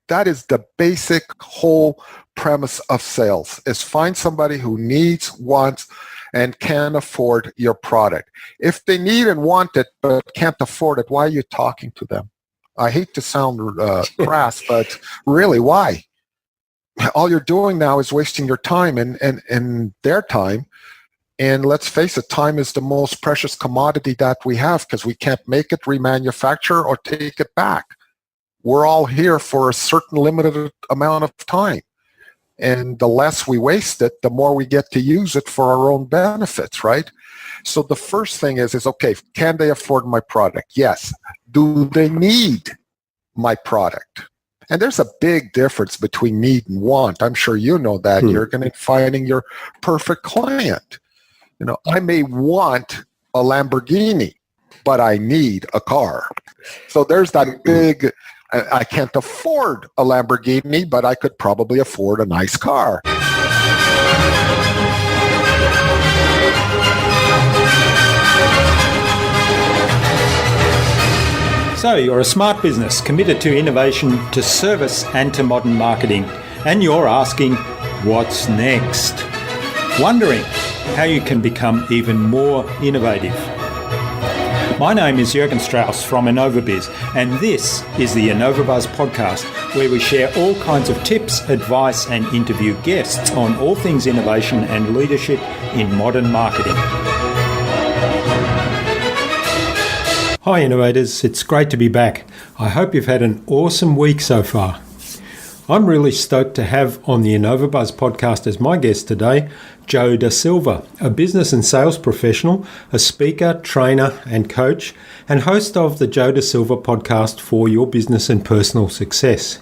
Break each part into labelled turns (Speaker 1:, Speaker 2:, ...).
Speaker 1: that is the basic whole premise of sales, is find somebody who needs, wants, and can afford your product. If they need and want it but can't afford it, why are you talking to them? I hate to sound crass, but really, why? All you're doing now is wasting your time and their time. And let's face it, time is the most precious commodity that we have because we can't make it, remanufacture, or take it back. We're all here for a certain limited amount of time. And the less we waste it, the more we get to use it for our own benefits, right? So the first thing is okay, can they afford my product? Yes. Do they need my product? And there's a big difference between need and want. I'm sure you know that. You're going to be finding your perfect client. You know, I may want a Lamborghini, but I need a car. So there's that big, I can't afford a Lamborghini, but I could probably afford a nice car.
Speaker 2: So you're a smart business committed to innovation, to service and to modern marketing. And you're asking, what's next? Wondering how you can become even more innovative. My name is Jürgen Strauss from InnovaBuzz, and this is the InnovaBuzz podcast, where we share all kinds of tips, advice, and interview guests on all things innovation and leadership in modern marketing. Hi innovators, it's great to be back. I hope you've had an awesome week so far. I'm really stoked to have on the InnovaBuzz podcast as my guest today, Joe Da Silva, a business and sales professional, a speaker, trainer and coach, and host of the Joe Da Silva podcast for your business and personal success.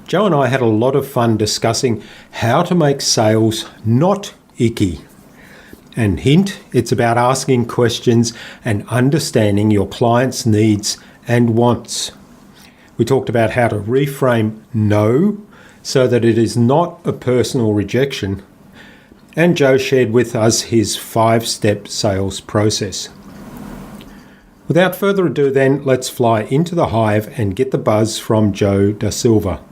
Speaker 2: Joe and I had a lot of fun discussing how to make sales not icky. And hint, it's about asking questions and understanding your client's needs and wants. We talked about how to reframe no so that it is not a personal rejection. And Joe shared with us his 5-step sales process. Without further ado then, let's fly into the hive and get the buzz from Joe Da Silva.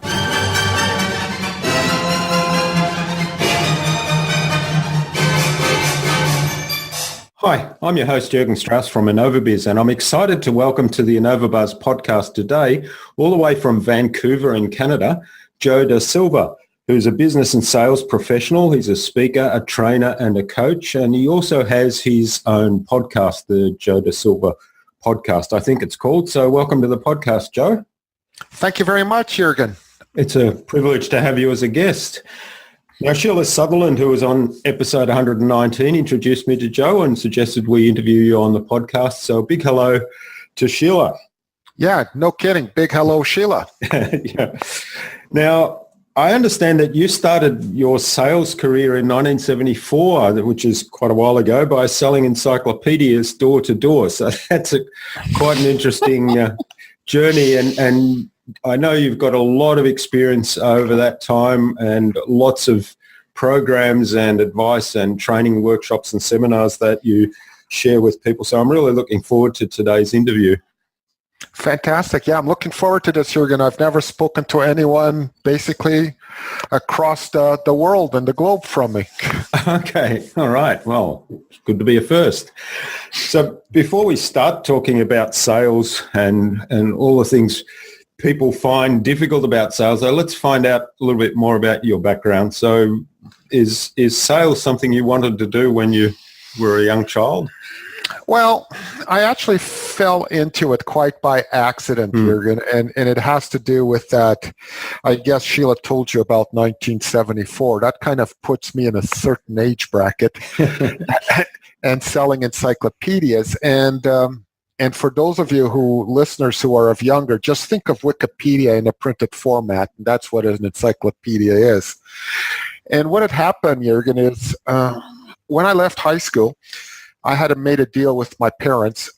Speaker 2: Hi, I'm your host Jürgen Strauss from InnovaBuzz, and I'm excited to welcome to the InnovaBuzz podcast today, all the way from Vancouver in Canada, Joe Da Silva, who's a business and sales professional. He's a speaker, a trainer and a coach, and he also has his own podcast, the Joe Da Silva Podcast, I think it's called. So welcome to the podcast, Joe.
Speaker 1: Thank you very much, Jürgen.
Speaker 2: It's a privilege to have you as a guest. Now, Sheila Sutherland, who was on episode 119, introduced me to Joe and suggested we interview you on the podcast. So a big hello to Sheila.
Speaker 1: Yeah, no kidding. Big hello, Sheila.
Speaker 2: Yeah. Now, I understand that you started your sales career in 1974, which is quite a while ago, by selling encyclopedias door to door. So that's quite an interesting journey. And I know you've got a lot of experience over that time and lots of programs and advice and training workshops and seminars that you share with people. So I'm really looking forward to today's interview.
Speaker 1: Fantastic. Yeah, I'm looking forward to this, Jürgen. I've never spoken to anyone basically across the world and the globe from me.
Speaker 2: Okay. All right. Well, it's good to be a first. So before we start talking about sales and all the things people find difficult about sales, so let's find out a little bit more about your background. So is sales something you wanted to do when you were a young child?
Speaker 1: Well, I actually fell into it quite by accident, Jürgen, and it has to do with that. I guess Sheila told you about 1974. That kind of puts me in a certain age bracket and selling encyclopedias. And for those of you listeners who are of younger, just think of Wikipedia in a printed format. And that's what an encyclopedia is. And what had happened, Jürgen, is when I left high school, I had made a deal with my parents.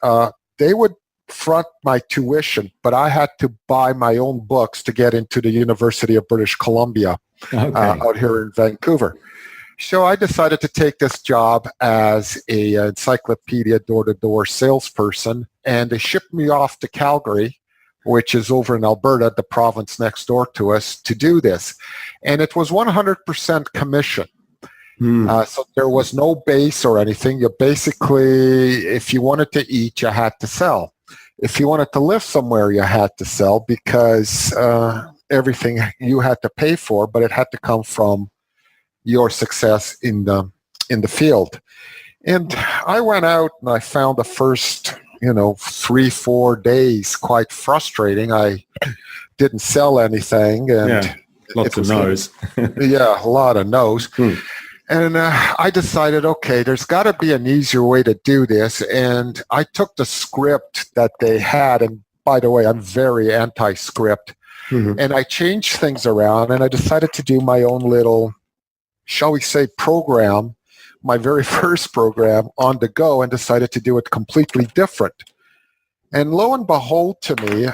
Speaker 1: They would front my tuition, but I had to buy my own books to get into the University of British Columbia out here in Vancouver. So I decided to take this job as an encyclopedia door-to-door salesperson, and they shipped me off to Calgary which is over in Alberta, the province next door to us, to do this. And it was 100% commission. So there was no base or anything. You basically, if you wanted to eat, you had to sell. If you wanted to live somewhere, you had to sell, because everything you had to pay for, but it had to come from your success in the field. And I went out and I found the first 3-4 days quite frustrating. I didn't sell anything, and
Speaker 2: lots of no's.
Speaker 1: Yeah, a lot of no's. And I decided, okay, there's got to be an easier way to do this. And I took the script that they had, and by the way, I'm very anti-script, and I changed things around, and I decided to do my own little, shall we say, program, my very first program on the go, and decided to do it completely different. And lo and behold, to me,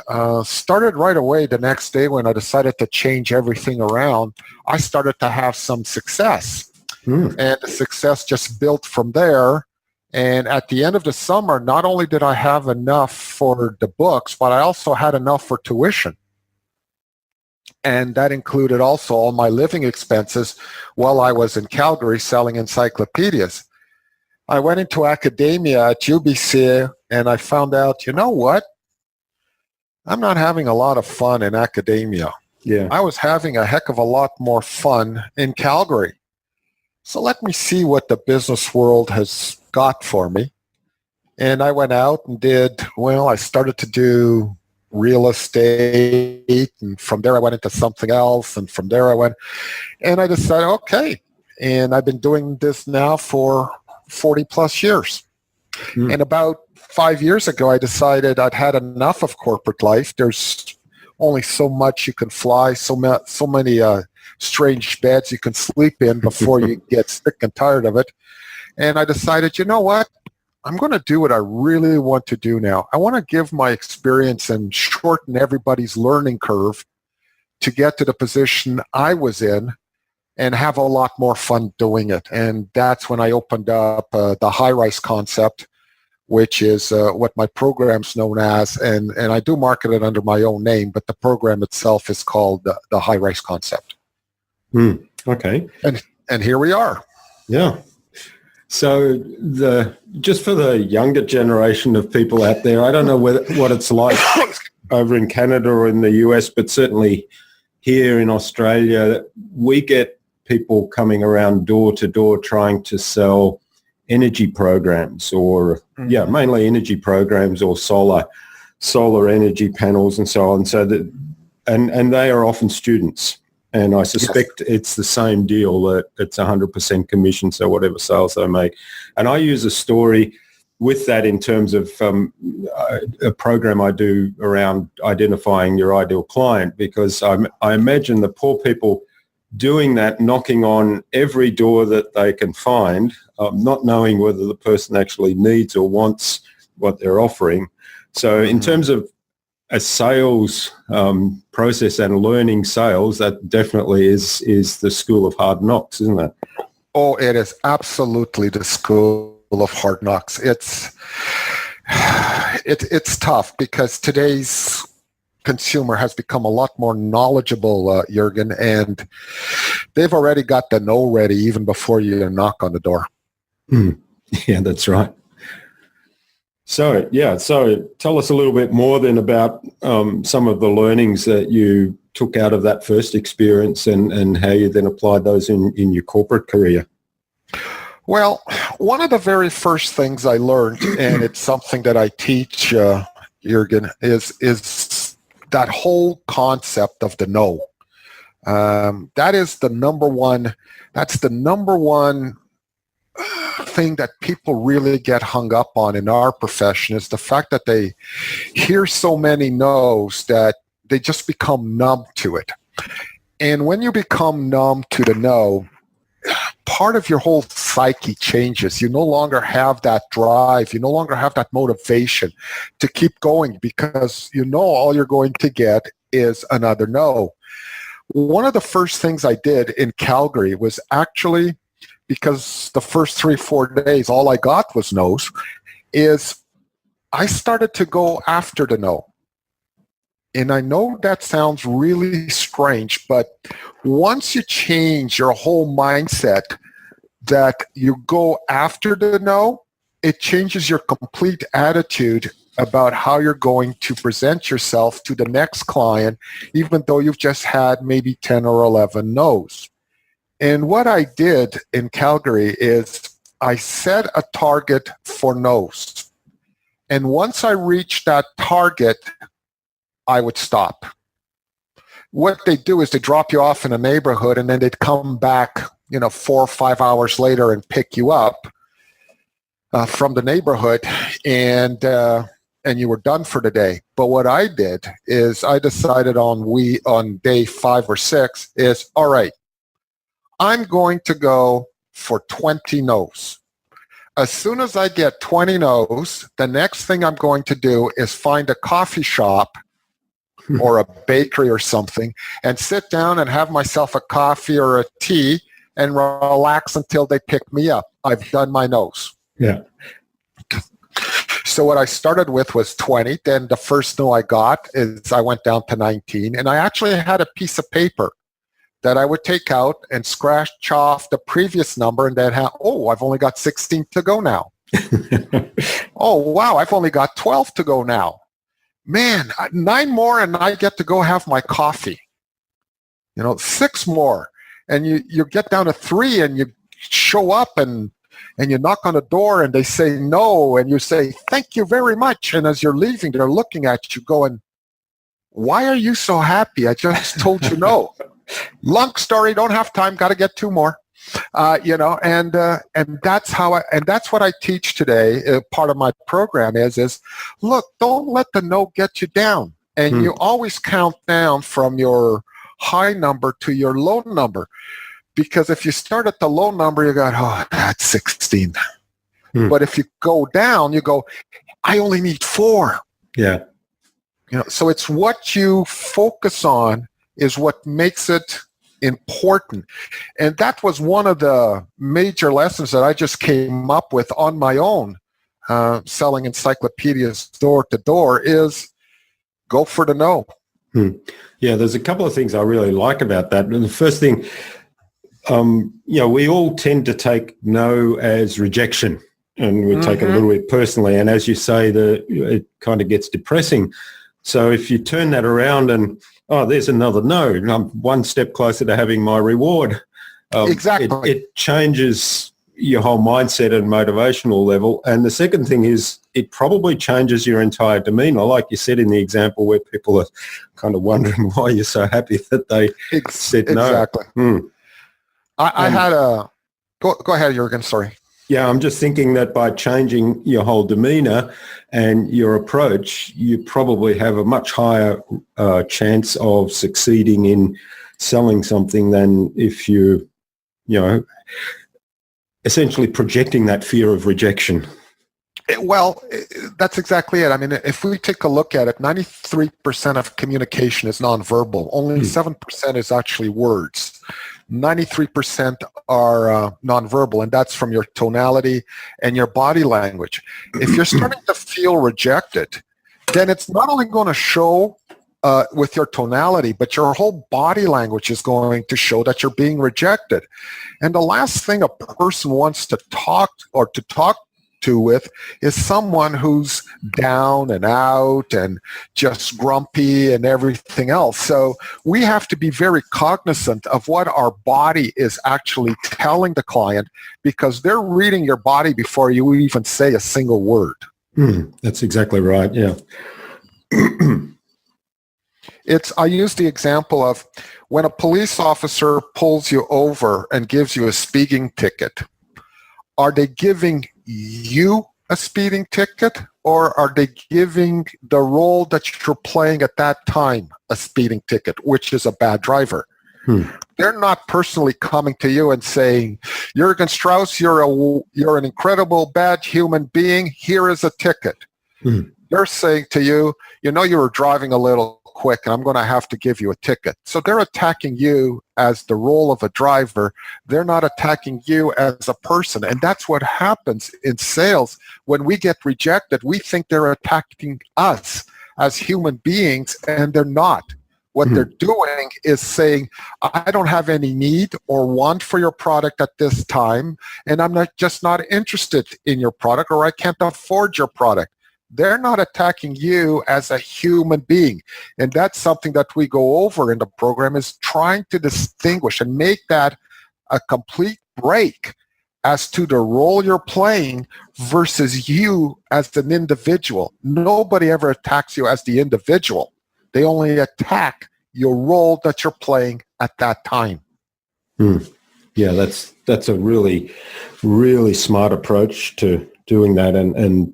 Speaker 1: started right away the next day when I decided to change everything around, I started to have some success. And the success just built from there. And at the end of the summer, not only did I have enough for the books, but I also had enough for tuition. And that included also all my living expenses while I was in Calgary selling encyclopedias. I went into academia at UBC, and I found out, you know what? I'm not having a lot of fun in academia.
Speaker 2: Yeah.
Speaker 1: I was having a heck of a lot more fun in Calgary. So let me see what the business world has got for me. And I went out and I started to do real estate, and from there I went into something else, and from there and I decided, okay, and I've been doing this now for 40 plus years. And about 5 years ago, I decided I'd had enough of corporate life. There's only so much you can fly, so many strange beds you can sleep in before you get sick and tired of it. And I decided, you know what? I'm going to do what I really want to do now. I want to give my experience and shorten everybody's learning curve to get to the position I was in and have a lot more fun doing it. And that's when I opened up the high-rise concept, which is what my program's known as. And I do market it under my own name, but the program itself is called the high-rise concept.
Speaker 2: Okay.
Speaker 1: And here we are.
Speaker 2: Yeah. So just for the younger generation of people out there, I don't know what it's like over in Canada or in the US, but certainly here in Australia, we get people coming around door to door trying to sell energy programs or mainly energy programs or solar energy panels and so on. So that and they are often students. And I suspect it's the same deal, that it's 100% commission, so whatever sales they make. And I use a story with that in terms of a program I do around identifying your ideal client, because I imagine the poor people doing that, knocking on every door that they can find, not knowing whether the person actually needs or wants what they're offering. So in terms of a sales process and learning sales, that definitely is the school of hard knocks, isn't it?
Speaker 1: Oh, it is absolutely the school of hard knocks. It's tough because today's consumer has become a lot more knowledgeable, Jürgen, and they've already got the no ready even before you knock on the door.
Speaker 2: Yeah, that's right. So tell us a little bit more then about some of the learnings that you took out of that first experience and how you then applied those in your corporate career.
Speaker 1: Well, one of the very first things I learned, and it's something that I teach, Jürgen, is that whole concept of the no. That's the number one thing that people really get hung up on in our profession, is the fact that they hear so many no's that they just become numb to it. And when you become numb to the no, part of your whole psyche changes. You no longer have that drive. You no longer have that motivation to keep going, because you know all you're going to get is another no. One of the first things I did in Calgary was actually, because the first 3-4 days, all I got was no's, is I started to go after the no. And I know that sounds really strange, but once you change your whole mindset that you go after the no, it changes your complete attitude about how you're going to present yourself to the next client, even though you've just had maybe 10 or 11 no's. And what I did in Calgary is I set a target for no's. And once I reached that target, I would stop. What they do is they drop you off in a neighborhood and then they'd come back, 4 or 5 hours later and pick you up from the neighborhood, and you were done for the day. But what I did is I decided on day 5 or 6 is, all right, I'm going to go for 20 no's. As soon as I get 20 no's, the next thing I'm going to do is find a coffee shop or a bakery or something and sit down and have myself a coffee or a tea and relax until they pick me up. I've done my no's.
Speaker 2: Yeah.
Speaker 1: So what I started with was 20. Then the first no I got is I went down to 19. And I actually had a piece of paper that I would take out and scratch off the previous number and then I've only got 16 to go now. Oh, wow, I've only got 12 to go now. Man, 9 more and I get to go have my coffee. 6 more. And you get down to 3 and you show up and you knock on the door and they say no and you say, thank you very much. And as you're leaving, they're looking at you going, why are you so happy? I just told you no. Long story, don't have time, got to get 2 more. And that's that's what I teach today. Part of my program is look, don't let the no get you down. And you always count down from your high number to your low number. Because if you start at the low number, you go, that's 16. But if you go down, you go, I only need 4.
Speaker 2: Yeah.
Speaker 1: So it's what you focus on is what makes it important. And that was one of the major lessons that I just came up with on my own, selling encyclopedias door to door, is go for the no.
Speaker 2: Yeah, there's a couple of things I really like about that. And the first thing, we all tend to take no as rejection, and we take it a little bit personally. And as you say, it kind of gets depressing. So if you turn that around and, there's another no, I'm one step closer to having my reward.
Speaker 1: Exactly.
Speaker 2: It changes your whole mindset and motivational level. And the second thing is it probably changes your entire demeanor. Like you said in the example where people are kind of wondering why you're so happy that they said no.
Speaker 1: Exactly. I had a... Go ahead, Jürgen, sorry.
Speaker 2: Yeah, I'm just thinking that by changing your whole demeanor and your approach, you probably have a much higher chance of succeeding in selling something than if you essentially projecting that fear of rejection. That's exactly it. I mean, if we take a look at it, 93% of communication is nonverbal. Only 7% is actually words. 93% are nonverbal, and that's from your tonality and your body language. If you're starting to feel rejected, then it's not only going to show with your tonality, but your whole body language is going to show that you're being rejected. And the last thing a person wants to talk to with is someone who's down and out and just grumpy and everything else. So we have to be very cognizant of what our body is actually telling the client, because they're reading your body before you even say a single word. That's exactly right. Yeah.
Speaker 1: I use the example of when a police officer pulls you over and gives you a speeding ticket. Are they giving you a speeding ticket, or are they giving the role that you're playing at that time a speeding ticket, which is a bad driver? They're not personally coming to you and saying, Jürgen Strauss, you're an incredible bad human being. Here is a ticket. They're saying to you, you were driving a little quick and I'm going to have to give you a ticket. So they're attacking you as the role of a driver. They're not attacking you as a person. And that's what happens in sales. When we get rejected, we think they're attacking us as human beings, and they're not. What they're doing is saying, I don't have any need or want for your product at this time, and I'm just not interested in your product, or I can't afford your product. They're not attacking you as a human being. And that's something that we go over in the program, is trying to distinguish and make that a complete break as to the role you're playing versus you as an individual. Nobody ever attacks you as the individual. They only attack your role that you're playing at that time.
Speaker 2: Yeah, that's a really, really smart approach to doing that and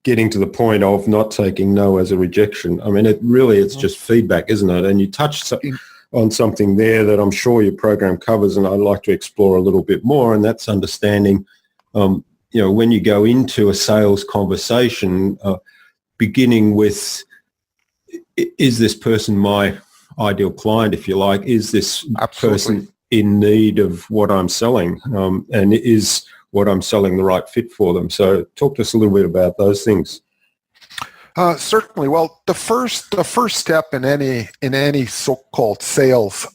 Speaker 2: getting to the point of not taking no as a rejection. I mean, it's just feedback, isn't it? And you touched on something there that I'm sure your program covers, and I'd like to explore a little bit more, and that's understanding, when you go into a sales conversation, beginning with, is this person my ideal client, if you like? Is this person in need of what I'm selling? And is what I'm selling the right fit for them? So talk to us a little bit about those things.
Speaker 1: Certainly. Well, the first step in any so-called sales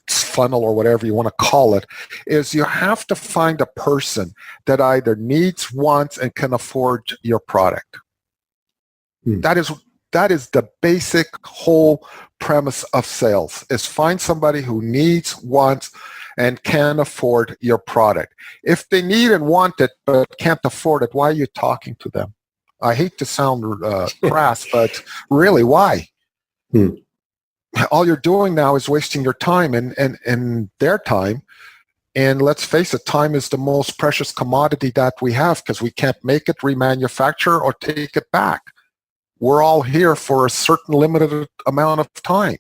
Speaker 1: funnel, or whatever you want to call it, is you have to find a person that either needs, wants, and can afford your product. That is the basic whole premise of sales, is find somebody who needs, wants, and can afford your product. If they need and want it but can't afford it, why are you talking to them? I hate to sound crass, but really, why? All you're doing now is wasting your time and their time. And let's face it, time is the most precious commodity that we have, because we can't make it, remanufacture, or take it back. We're all here for a certain limited amount of time.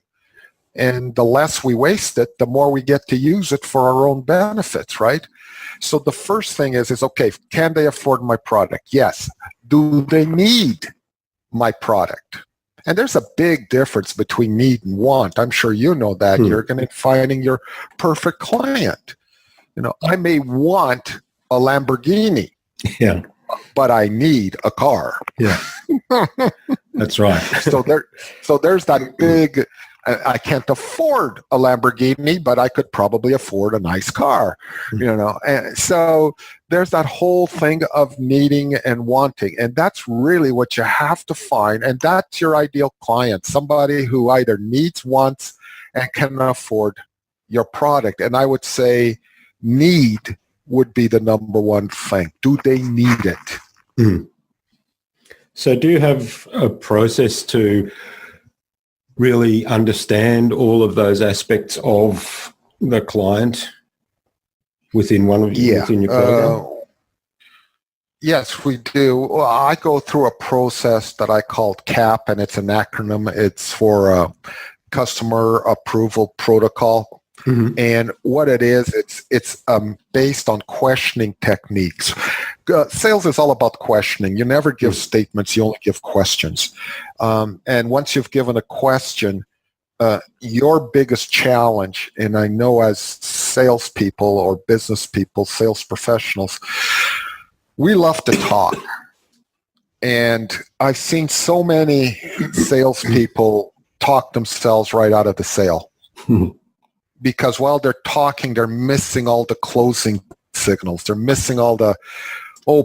Speaker 1: And the less we waste it, the more we get to use it for our own benefits, right? So the first thing is okay, can they afford my product? Yes. Do they need my product? And there's a big difference between need and want. I'm sure you know that. You're going to be finding your perfect client. I may want a Lamborghini. Yeah. But I need a car.
Speaker 2: Yeah. That's right.
Speaker 1: So there's that big, I can't afford a Lamborghini, but I could probably afford a nice car, And so there's that whole thing of needing and wanting. And that's really what you have to find. And that's your ideal client, somebody who either needs, wants, and can afford your product. And I would say need would be the number one thing. Do they need it?
Speaker 2: So do you have a process to really understand all of those aspects of the client within within your program?
Speaker 1: Yes, we do. Well, I go through a process that I call CAP, and it's an acronym. It's for Customer Approval Protocol. And what it is, it's based on questioning techniques. Sales is all about questioning. You never give statements, you only give questions. And once you've given a question, your biggest challenge, and I know as salespeople or business people, sales professionals, we love to talk. And I've seen so many salespeople talk themselves right out of the sale. Because while they're talking, they're missing all the closing signals. They're missing all the,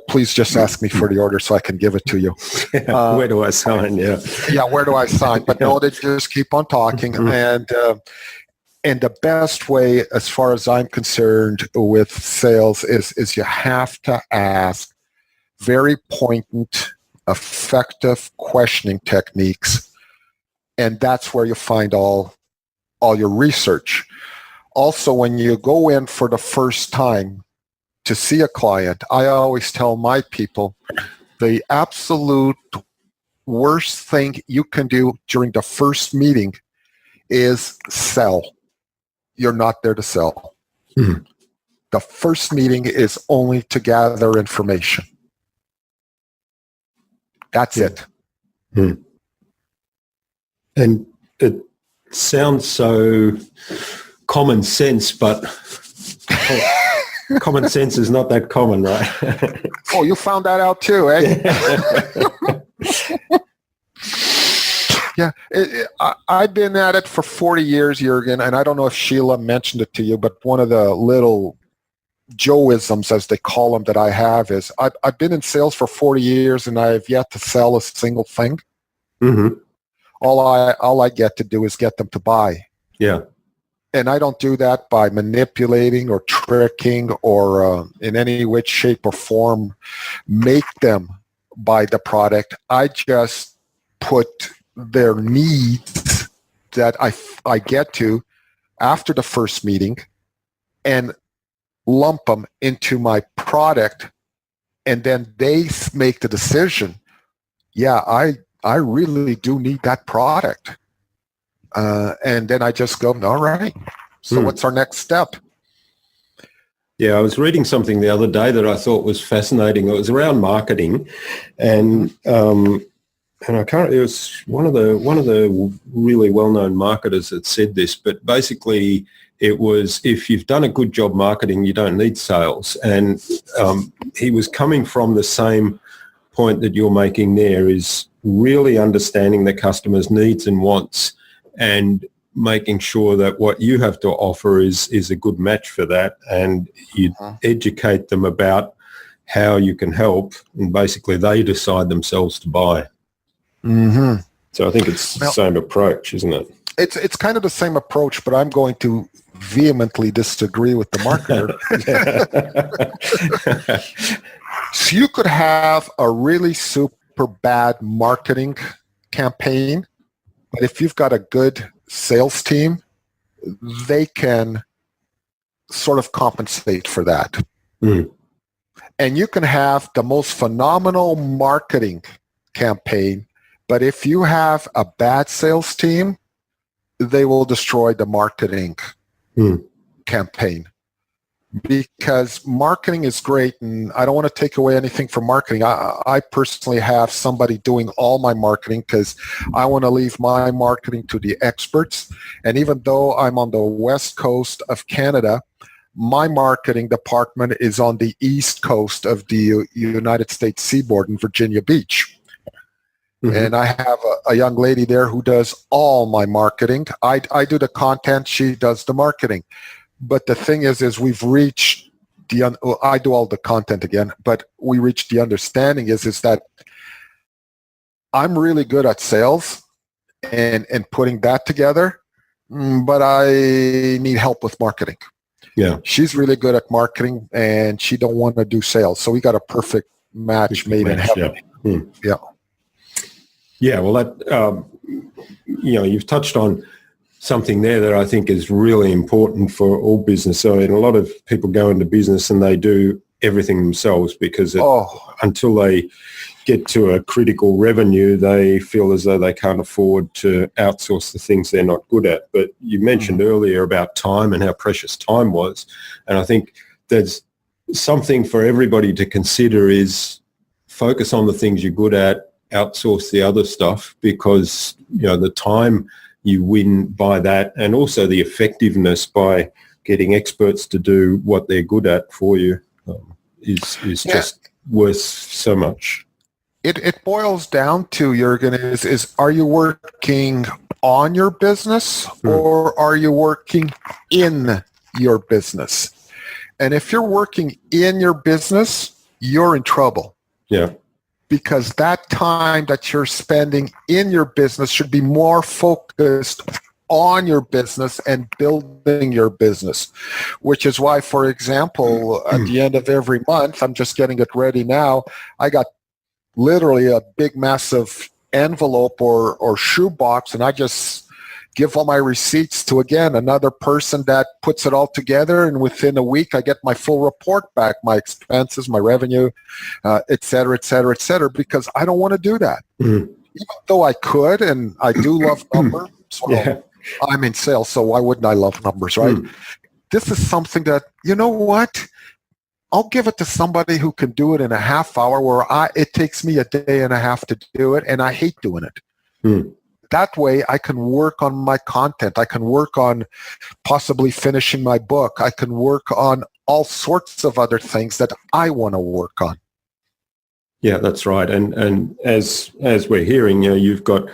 Speaker 1: please just ask me for the order so I can give it to you.
Speaker 2: Where do I sign?
Speaker 1: Yeah, where do I sign? But no, they just keep on talking. And the best way, as far as I'm concerned, with sales is you have to ask very poignant, effective questioning techniques. And that's where you find all your research. Also, when you go in for the first time to see a client, I always tell my people the absolute worst thing you can do during the first meeting is sell. You're not there to sell. The first meeting is only to gather information. That's it.
Speaker 2: And it sounds so common sense, but common sense is not that common, right?
Speaker 1: Oh, you found that out too, eh? Yeah, I've been at it for 40 years, Jürgen, and I don't know if Sheila mentioned it to you, but one of the little Joeisms, as they call them, that I have is I've been in sales for 40 years and I've yet to sell a single thing.
Speaker 2: Mm-hmm.
Speaker 1: All I get to do is get them to buy.
Speaker 2: Yeah.
Speaker 1: And I don't do that by manipulating or tricking or in any way, shape, or form make them buy the product. I just put their needs that I get to after the first meeting and lump them into my product, and then they make the decision, yeah, I really do need that product. And then I just go, all right, so what's our next step?
Speaker 2: Yeah, I was reading something the other day that I thought was fascinating. It was around marketing, and I can't. It was one of the really well-known marketers that said this, but basically it was, if you've done a good job marketing, you don't need sales. And he was coming from the same point that you're making there, is really understanding the customer's needs and wants and making sure that what you have to offer is a good match for that, and you educate them about how you can help, and basically they decide themselves to buy.
Speaker 1: Mm-hmm.
Speaker 2: So I think it's the same approach, isn't it?
Speaker 1: It's kind of the same approach, but I'm going to vehemently disagree with the marketer. So you could have a really super bad marketing campaign, but if you've got a good sales team, they can sort of compensate for that.
Speaker 2: Mm.
Speaker 1: And you can have the most phenomenal marketing campaign, but if you have a bad sales team, they will destroy the marketing campaign. Because marketing is great, and I don't want to take away anything from marketing. I personally have somebody doing all my marketing because I want to leave my marketing to the experts. And even though I'm on the west coast of Canada, my marketing department is on the east coast of the United States seaboard in Virginia Beach. Mm-hmm. And I have a young lady there who does all my marketing. I do the content, she does the marketing. But the thing is we've reached I do all the content again, but we reached the understanding is that I'm really good at sales and putting that together, but I need help with marketing.
Speaker 2: Yeah.
Speaker 1: She's really good at marketing and she don't want to do sales. So we got a perfect match made in heaven.
Speaker 2: Yeah.
Speaker 1: Yeah.
Speaker 2: Yeah. Well, that, you've touched on something there that I think is really important for all business. So, a lot of people go into business and they do everything themselves because until they get to a critical revenue, they feel as though they can't afford to outsource the things they're not good at. But you mentioned earlier about time and how precious time was. And I think there's something for everybody to consider is focus on the things you're good at, outsource the other stuff, because, the time you win by that, and also the effectiveness by getting experts to do what they're good at for you is just worth so much.
Speaker 1: It boils down to, Jürgen, is are you working on your business or are you working in your business? And if you're working in your business, you're in trouble.
Speaker 2: Yeah.
Speaker 1: Because that time that you're spending in your business should be more focused on your business and building your business, which is why, for example, at the end of every month, I'm just getting it ready now, I got literally a big, massive envelope or shoebox, and I just give all my receipts to, again, another person that puts it all together, and within a week I get my full report back, my expenses, my revenue, et cetera, et cetera, et cetera, because I don't want to do that. Even though I could, and I do love numbers. Well, I'm in sales, so why wouldn't I love numbers, right? This is something that, you know what? I'll give it to somebody who can do it in a half hour where it takes me a day and a half to do it, and I hate doing it. That way, I can work on my content. I can work on possibly finishing my book. I can work on all sorts of other things that I want to work on.
Speaker 2: Yeah, that's right. And as we're hearing, you've got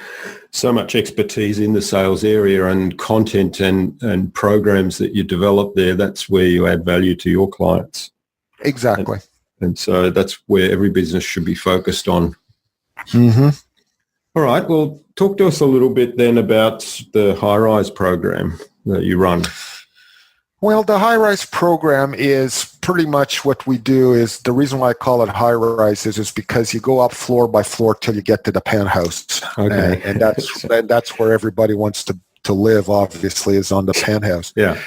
Speaker 2: so much expertise in the sales area and content and programs that you develop there. That's where you add value to your clients.
Speaker 1: Exactly.
Speaker 2: And so that's where every business should be focused on.
Speaker 1: Mm-hmm.
Speaker 2: All right. Well, talk to us a little bit then about the high-rise program that you run.
Speaker 1: Well, the high-rise program is pretty much what we do. Is the reason why I call it high-rise is because you go up floor by floor till you get to the penthouse.
Speaker 2: Okay.
Speaker 1: And that's where everybody wants to live, obviously, is on the penthouse.
Speaker 2: Yeah.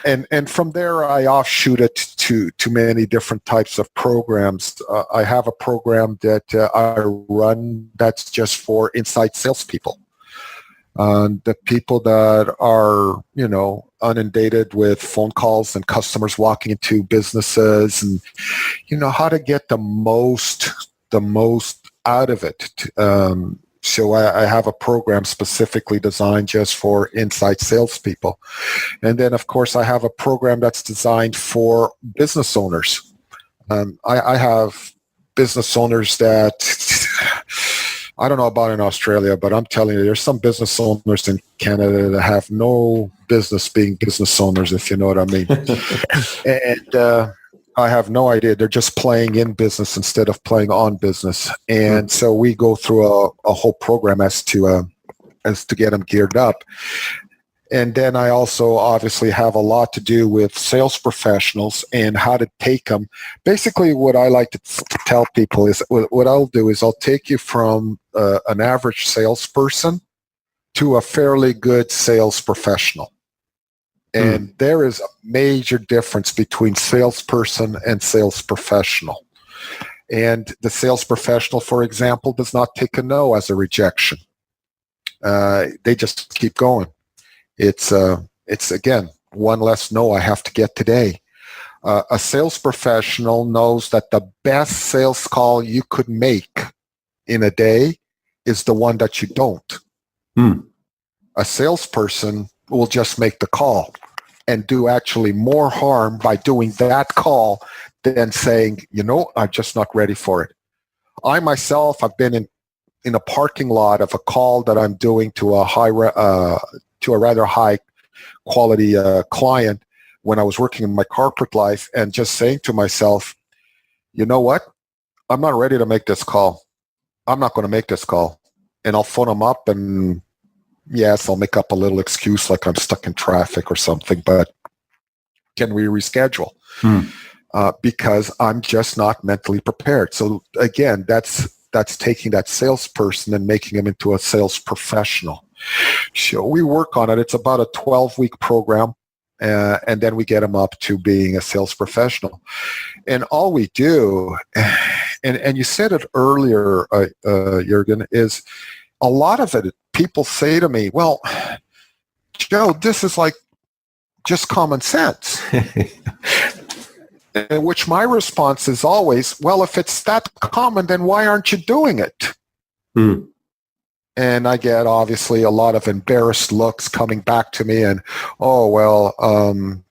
Speaker 1: And from there, I offshoot it to many different types of programs. I have a program that I run that's just for inside salespeople. The people that are, inundated with phone calls and customers walking into businesses, and how to get the most out of it. So I have a program specifically designed just for inside salespeople. And then, of course, I have a program that's designed for business owners. I have business owners that, I don't know about in Australia, but I'm telling you, there's some business owners in Canada that have no business being business owners, if you know what I mean. And I have no idea. They're just playing in business instead of playing on business. And so we go through a whole program as to get them geared up. And then I also obviously have a lot to do with sales professionals and how to take them. Basically, what I like to tell people is what I'll do is I'll take you from an average salesperson to a fairly good sales professional. And there is a major difference between salesperson and sales professional. And the sales professional, for example, does not take a no as a rejection. They just keep going. It's again, one less no I have to get today. A sales professional knows that the best sales call you could make in a day is the one that you don't. A salesperson will just make the call and do actually more harm by doing that call than saying, I'm just not ready for it. I myself have been in a parking lot of a call that I'm doing to a rather high quality client when I was working in my corporate life, and just saying to myself, you know what? I'm not ready to make this call. I'm not going to make this call. And I'll phone them up, and yes, I'll make up a little excuse like I'm stuck in traffic or something, but can we reschedule? Because I'm just not mentally prepared. So again, that's taking that salesperson and making him into a sales professional. So we work on it. It's about a 12-week program, and then we get them up to being a sales professional. And all we do, and you said it earlier, Jürgen, is a lot of it, people say to me, well, Joe, this is like just common sense. In which my response is always, well, if it's that common, then why aren't you doing it? And I get obviously a lot of embarrassed looks coming back to me, and okay.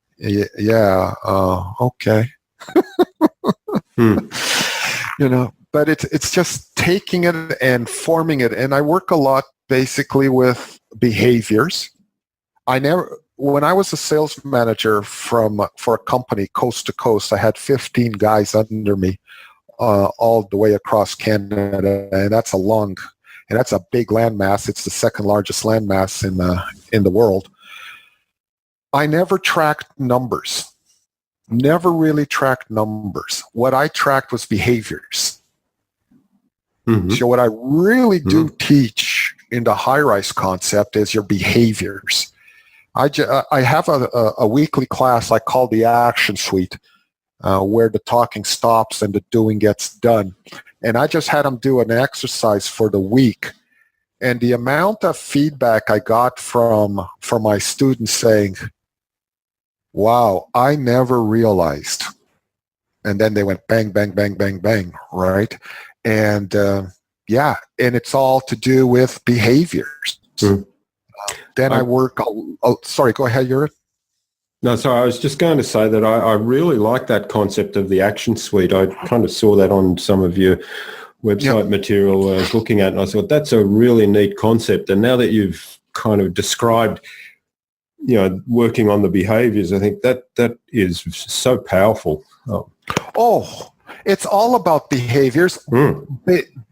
Speaker 1: But it's just taking it and forming it. And I work a lot basically with behaviors. When I was a sales manager for a company coast to coast, I had 15 guys under me all the way across Canada, and that's a big landmass. It's the second largest landmass in the world. I never tracked numbers. Never really tracked numbers. What I tracked was behaviors. So what I really do teach in the high-rise concept is your behaviors. I have a weekly class I call the Action Suite, where the talking stops and the doing gets done. And I just had them do an exercise for the week. And the amount of feedback I got from my students saying, wow, I never realized. And then they went bang, bang, bang, bang, bang, right? And and it's all to do with behaviors. Then I work, sorry, go ahead, Yuri.
Speaker 2: No, sorry, I was just going to say that I really like that concept of the Action Suite. I kind of saw that on some of your website material I was looking at, and I thought that's a really neat concept. And now that you've kind of described, working on the behaviors, I think that is so powerful.
Speaker 1: It's all about behaviors,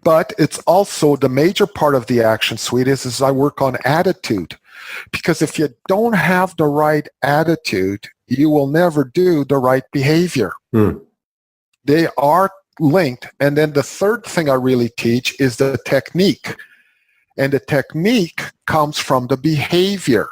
Speaker 1: but it's also the major part of the action suite is I work on attitude. Because if you don't have the right attitude, you will never do the right behavior. They are linked. And then the third thing I really teach is the technique. And the technique comes from the behavior.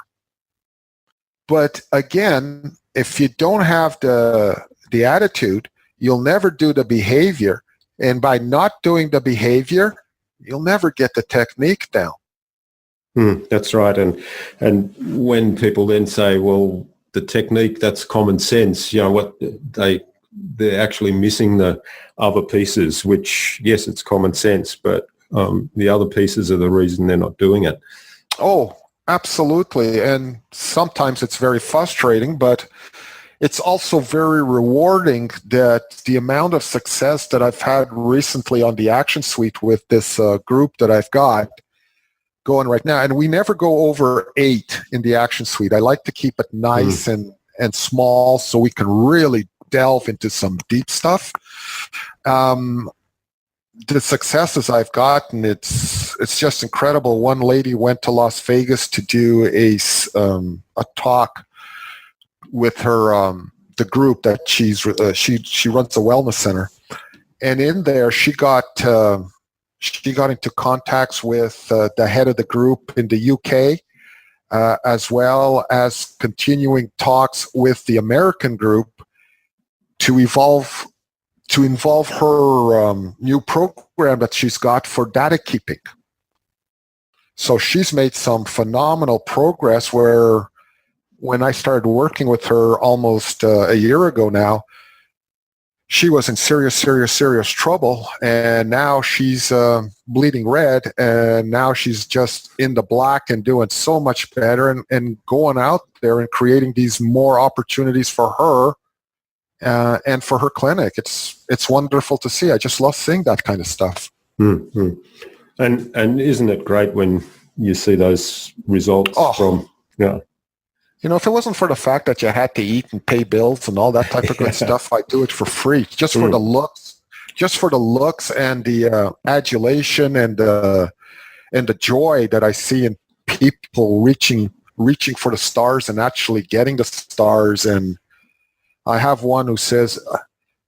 Speaker 1: But again, if you don't have the attitude, you'll never do the behavior. And by not doing the behavior, you'll never get the technique down.
Speaker 2: That's right. And when people then say, well, the technique, that's common sense, what they're actually missing the other pieces, which, yes, it's common sense, but the other pieces are the reason they're not doing it.
Speaker 1: Oh, absolutely. And sometimes it's very frustrating, but it's also very rewarding that the amount of success that I've had recently on the Action Suite with this group that I've got going right now. And we never go over 8 in the Action Suite. I like to keep it nice and small so we can really delve into some deep stuff. The successes I've gotten, it's just incredible. One lady went to Las Vegas to do a talk with her the group that she runs a wellness center, and in there she got into contacts with the head of the group in the UK, as well as continuing talks with the American group to involve her new program that she's got for data keeping. So she's made some phenomenal progress where when I started working with her almost a year ago now, she was in serious trouble, and now she's bleeding red, and now she's just in the black and doing so much better and going out there and creating these more opportunities for her and for her clinic. It's wonderful to see. I just love seeing that kind of stuff.
Speaker 2: Mm-hmm. And isn't it great when you see those results from,
Speaker 1: if it wasn't for the fact that you had to eat and pay bills and all that type of good stuff, I'd do it for free, just for the looks and the adulation and the joy that I see in people reaching for the stars and actually getting the stars. And I have one who says,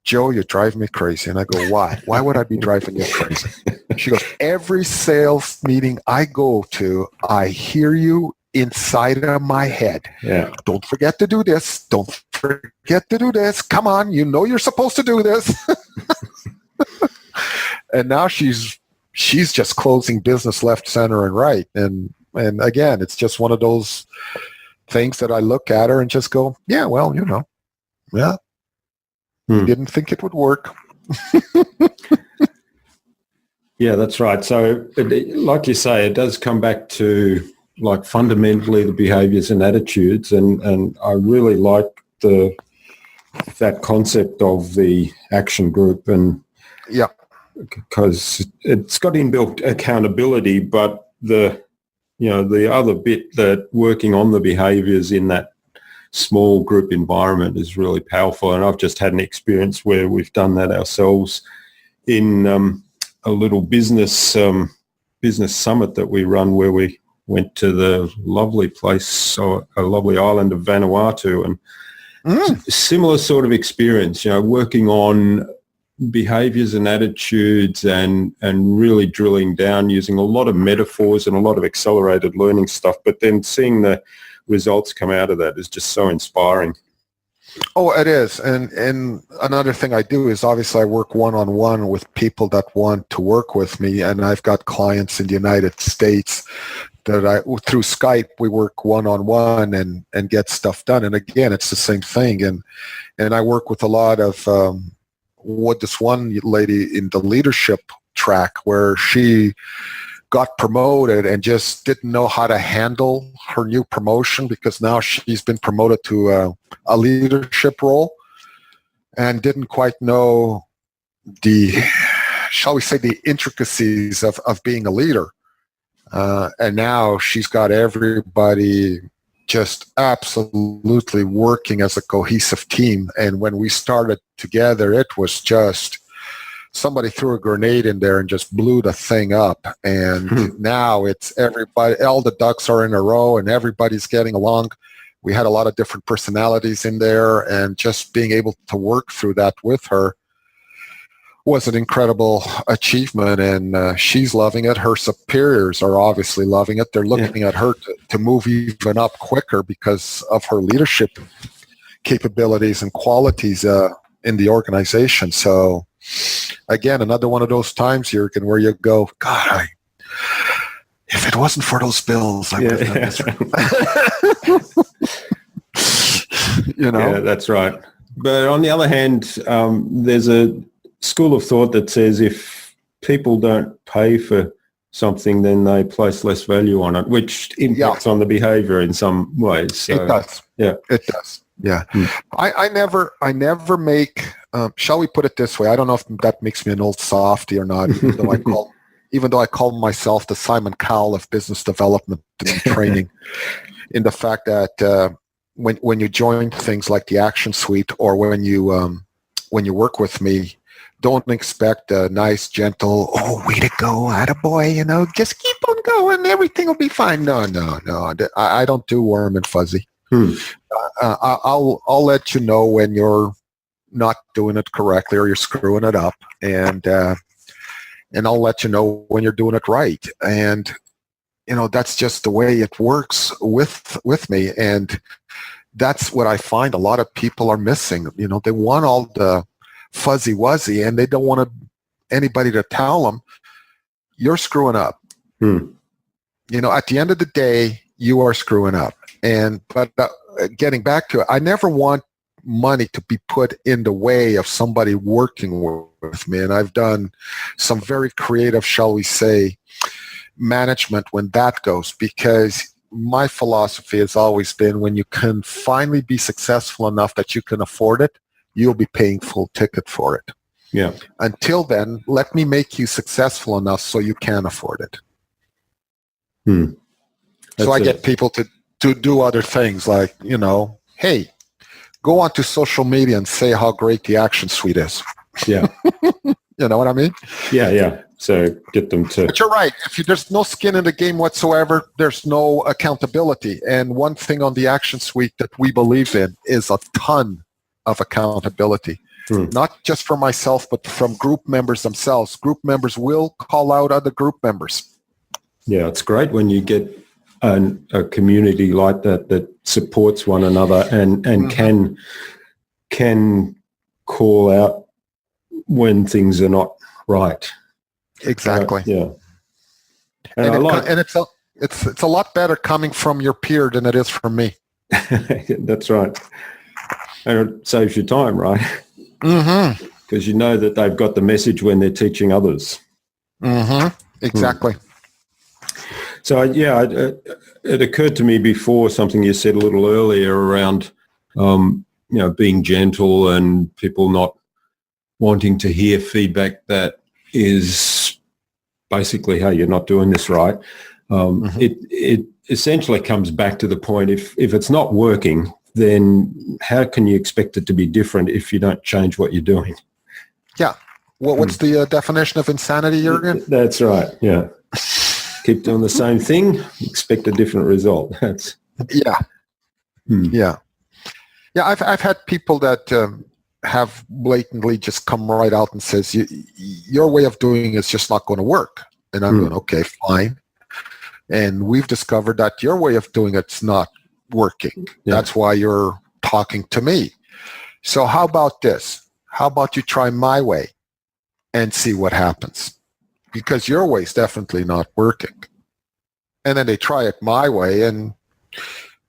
Speaker 1: Joe, you drive me crazy. And I go, why? Why would I be driving you crazy? She goes, every sales meeting I go to, I hear you inside of my head.
Speaker 2: Yeah.
Speaker 1: Don't forget to do this. Don't forget to do this. Come on, you're supposed to do this. And now she's just closing business left, center, and right. And again, it's just one of those things that I look at her and just go, yeah, well, didn't think it would work.
Speaker 2: Yeah, that's right. So like you say, it does come back to like fundamentally the behaviors and attitudes, and I really like that concept of the action group, and because it's got inbuilt accountability, but the other bit that working on the behaviors in that small group environment is really powerful. And I've just had an experience where we've done that ourselves in a little business summit that we run, where we went to the lovely place, a lovely island of Vanuatu, and similar sort of experience, working on behaviors and attitudes and really drilling down using a lot of metaphors and a lot of accelerated learning stuff, but then seeing the results come out of that is just so inspiring.
Speaker 1: Oh, it is. And another thing I do is obviously I work one-on-one with people that want to work with me, and I've got clients in the United States that through Skype, we work one-on-one and get stuff done. And again, it's the same thing. And I work with a lot of what this one lady in the leadership track, where she got promoted and just didn't know how to handle her new promotion, because now she's been promoted to a leadership role and didn't quite know shall we say, the intricacies of being a leader. And now she's got everybody just absolutely working as a cohesive team. And when we started together, it was just somebody threw a grenade in there and just blew the thing up. And now it's everybody, all the ducks are in a row and everybody's getting along. We had a lot of different personalities in there, and just being able to work through that with her was an incredible achievement, and she's loving it. Her superiors are obviously loving it. They're looking at her to move even up quicker because of her leadership capabilities and qualities in the organization. So, again, another one of those times, Jürgen, where you go, God, if it wasn't for those bills, I would have done this.
Speaker 2: Yeah, that's right. But on the other hand, there's a school of thought that says if people don't pay for something, then they place less value on it, which impacts on the behavior in some ways. So,
Speaker 1: it does. Yeah, it does. Yeah. I never make, shall we put it this way? I don't know if that makes me an old softy or not, even though I call myself the Simon Cowell of business development and training, in the fact that when you join things like the Action Suite, or when you work with me, don't expect a nice, gentle, way to go, attaboy, just keep on going, everything will be fine. No. I don't do warm and fuzzy. I'll let you know when you're not doing it correctly or you're screwing it up, and I'll let you know when you're doing it right. And that's just the way it works with me, and that's what I find a lot of people are missing. They want all the fuzzy wuzzy, and they don't want anybody to tell them you're screwing up. At the end of the day, you are screwing up. But getting back to it, I never want money to be put in the way of somebody working with me. And I've done some very creative, shall we say, management when that goes, because my philosophy has always been, when you can finally be successful enough that you can afford it, you'll be paying full ticket for it.
Speaker 2: Yeah.
Speaker 1: Until then, let me make you successful enough so you can afford it. So I get people to do other things like, hey, go onto social media and say how great the Action Suite is.
Speaker 2: Yeah.
Speaker 1: You know what I mean?
Speaker 2: Yeah. So get them to...
Speaker 1: But you're right. There's no skin in the game whatsoever, there's no accountability. And one thing on the Action Suite that we believe in is a ton of accountability. Not just for myself, but from group members themselves. Group members will call out other group members.
Speaker 2: Yeah, it's great when you get a community like that supports one another and can call out when things are not right.
Speaker 1: Exactly.
Speaker 2: Yeah.
Speaker 1: And it's a lot better coming from your peer than it is from me.
Speaker 2: That's right. And it saves you time, right? Because you know that they've got the message when they're teaching others.
Speaker 1: Exactly.
Speaker 2: So, it occurred to me before something you said a little earlier around, being gentle and people not wanting to hear feedback that is basically, hey, you're not doing this right. It essentially comes back to the point, if it's not working, then how can you expect it to be different if you don't change what you're doing? Yeah.
Speaker 1: What's the definition of insanity, Jürgen?
Speaker 2: That's right, yeah. Keep doing the same thing, expect a different result.
Speaker 1: Yeah. I've had people that have blatantly just come right out and says, your way of doing is just not going to work. And I'm going, okay, fine. And we've discovered that your way of doing it's not working. Yeah. That's why you're talking to me. So how about this? How about you try my way and see what happens? Because your way is definitely not working. And then they try it my way, and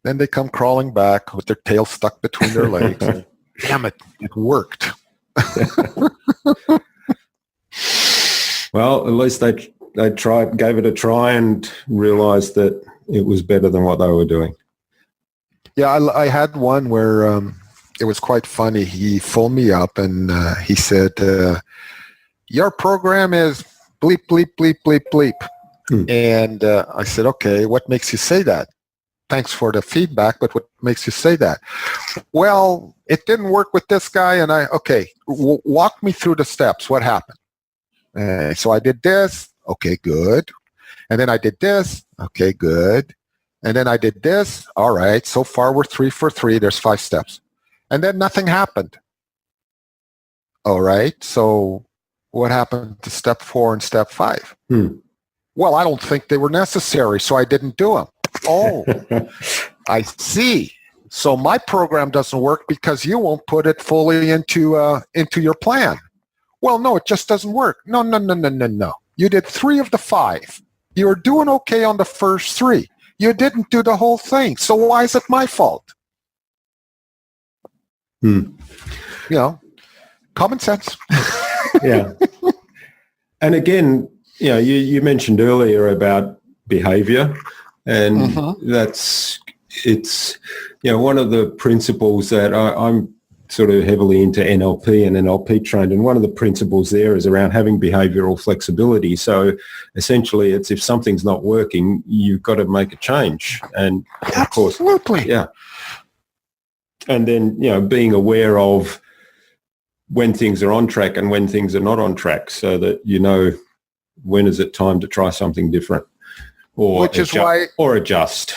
Speaker 1: then they come crawling back with their tail stuck between their legs. And, damn it, it worked.
Speaker 2: Well, at least they tried, gave it a try, and realized that it was better than what they were doing.
Speaker 1: Yeah, I had one where it was quite funny. He phoned me up and he said, your program is bleep, bleep, bleep, bleep, bleep. And I said, okay, what makes you say that? Thanks for the feedback, but what makes you say that? Well, it didn't work with this guy, and walk me through the steps. What happened? So I did this. Okay, good. And then I did this. Okay, good. And then I did this. All right, so far we're 3 for 3. There's 5 steps. And then nothing happened. All right, so what happened to step 4 and step 5? Well, I don't think they were necessary, so I didn't do them. Oh, I see. So my program doesn't work because you won't put it fully into your plan. Well, no, it just doesn't work. No. You did 3 of the 5. You were doing okay on the first 3. You didn't do the whole thing. So why is it my fault? Common sense.
Speaker 2: Yeah. And again, you mentioned earlier about behavior, and it's one of the principles that I'm sort of heavily into NLP and NLP trained, and one of the principles there is around having behavioral flexibility. So essentially it's if something's not working, you've got to make a change. And of course,
Speaker 1: absolutely.
Speaker 2: Yeah. And then, being aware of when things are on track and when things are not on track, so that when is it time to try something different or adjust.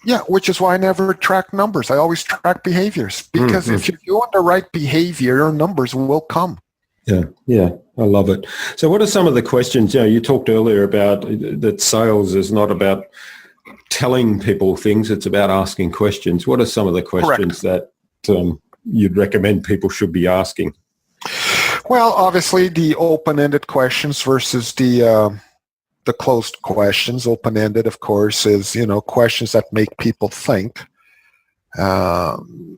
Speaker 1: Yeah, which is why I never track numbers. I always track behaviors, because if you're doing the right behavior, your numbers will come.
Speaker 2: Yeah, I love it. So what are some of the questions? You talked earlier about that sales is not about telling people things, it's about asking questions. What are some of the questions that you'd recommend people should be asking?
Speaker 1: Well, obviously the open-ended questions versus the closed questions. Open-ended, of course, is questions that make people think. Again,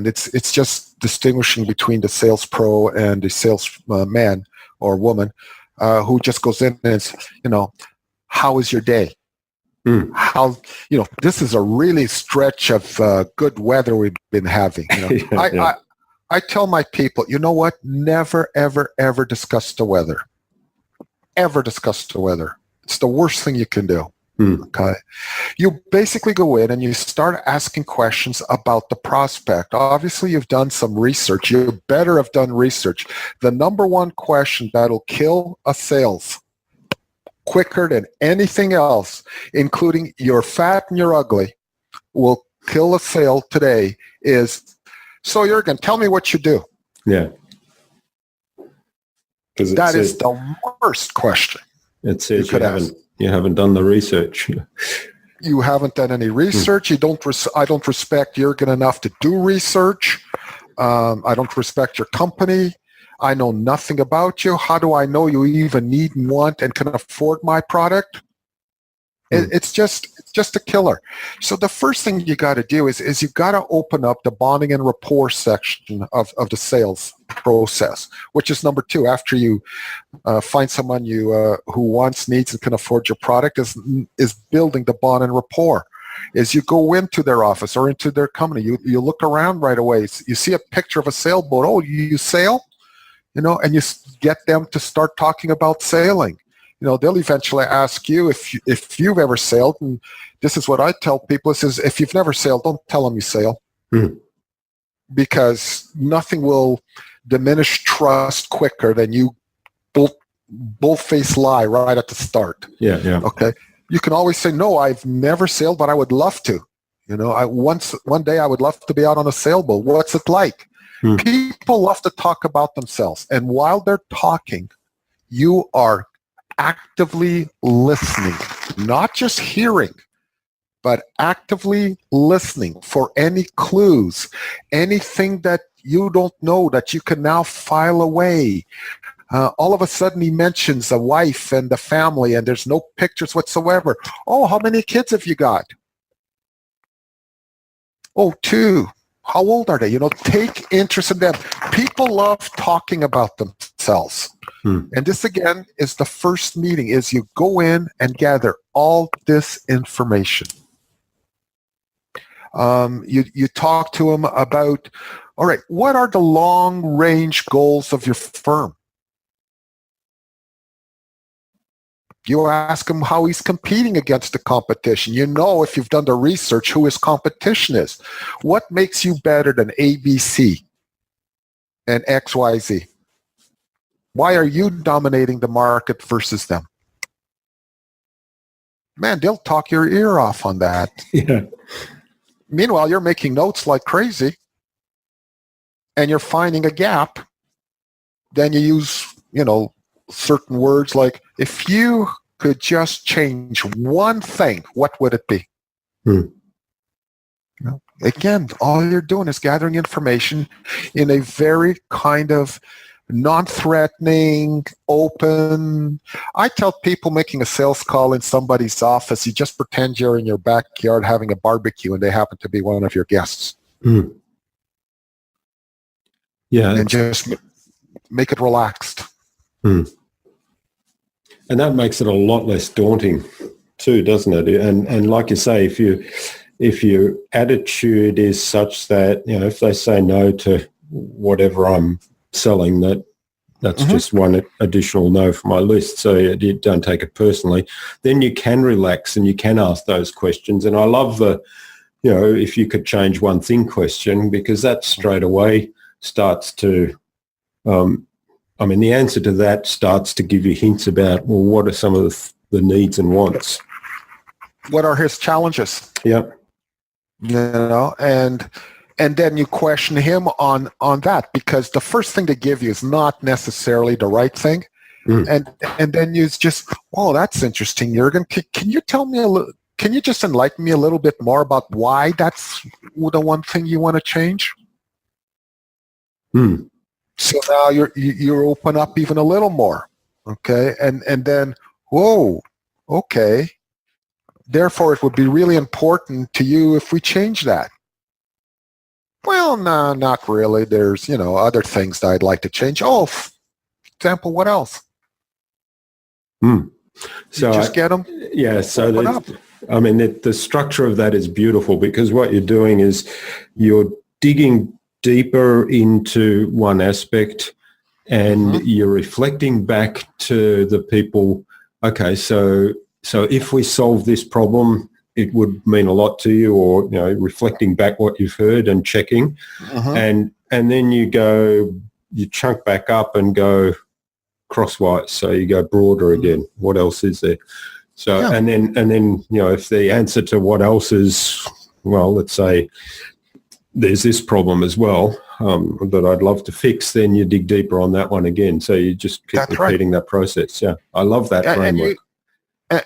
Speaker 1: it's just distinguishing between the sales pro and the sales man or woman who just goes in and it's, how is your day? How this is a really stretch of good weather we've been having. I tell my people, you know what? Never, ever, ever discuss the weather. Ever discuss the weather. It's the worst thing you can do. Okay. You basically go in and you start asking questions about the prospect. Obviously, you've done some research. You better have done research. The number one question that'll kill a sales quicker than anything else, including you're fat and you're ugly, will kill a sale today is, so Jürgen, tell me what you do.
Speaker 2: Yeah.
Speaker 1: That is the worst question.
Speaker 2: It says you haven't done the research.
Speaker 1: You haven't done any research. I don't respect Jürgen enough to do research. I don't respect your company. I know nothing about you. How do I know you even need and want and can afford my product? It's just a killer. So the first thing you got to do is you got to open up the bonding and rapport section of the sales process, which is number 2. After you find someone who wants, needs, and can afford your product, is building the bond and rapport. Is you go into their office or into their company, you look around right away. You see a picture of a sailboat. Oh, you sail? And you get them to start talking about sailing. They'll eventually ask you if you've ever sailed. And this is what I tell people. Is if you've never sailed, don't tell them you sail. Because nothing will diminish trust quicker than you bull-faced lie right at the start.
Speaker 2: Yeah.
Speaker 1: Okay. You can always say, no, I've never sailed, but I would love to. One day I would love to be out on a sailboat. What's it like? People love to talk about themselves. And while they're talking, you are actively listening, not just hearing, but actively listening for any clues, anything that you don't know that you can now file away. All of a sudden he mentions a wife and the family and there's no pictures whatsoever. Oh, how many kids have you got? Oh, 2. How old are they? Take interest in them. People love talking about themselves. And this, again, is the first meeting, is you go in and gather all this information. You talk to them about, all right, what are the long-range goals of your firm? You ask him how he's competing against the competition. You know, if you've done the research, who his competition is. What makes you better than ABC and XYZ? Why are you dominating the market versus them? Man, they'll talk your ear off on that.
Speaker 2: Yeah.
Speaker 1: Meanwhile, you're making notes like crazy and you're finding a gap. Then you use, certain words like, if you could just change one thing, what would it be? Again, all you're doing is gathering information in a very kind of non-threatening, open. I tell people making a sales call in somebody's office, you just pretend you're in your backyard having a barbecue and they happen to be one of your guests.
Speaker 2: Yeah.
Speaker 1: And just make it relaxed.
Speaker 2: And that makes it a lot less daunting too, doesn't it? And like you say, if your attitude is such that, if they say no to whatever I'm selling, that's just one additional no for my list, so you don't take it personally, then you can relax and you can ask those questions. And I love the, if you could change one thing question, because that straight away starts to, the answer to that starts to give you hints about, well, what are some of the needs and wants?
Speaker 1: What are his challenges?
Speaker 2: Yeah.
Speaker 1: And then you question him on that, because the first thing they give you is not necessarily the right thing. And then you just, oh, that's interesting, Jürgen. Can you tell me can you just enlighten me a little bit more about why that's the one thing you want to change? So now you open up even a little more, okay? And then, whoa, okay. Therefore, it would be really important to you if we change that. Well, no, not really. There's, other things that I'd like to change. Oh, for example, what else?
Speaker 2: So
Speaker 1: just get them.
Speaker 2: Yeah. So the structure of that is beautiful, because what you're doing is you're digging deeper into one aspect and you're reflecting back to the people. Okay, so if we solve this problem, it would mean a lot to you, or reflecting back what you've heard and checking, and then you chunk back up and go crosswise. So you go broader again. What else is there? So and then if the answer to what else is, well, let's say there's this problem as well that I'd love to fix, then you dig deeper on that one again. So you just keep repeating that process. Yeah, I love that framework.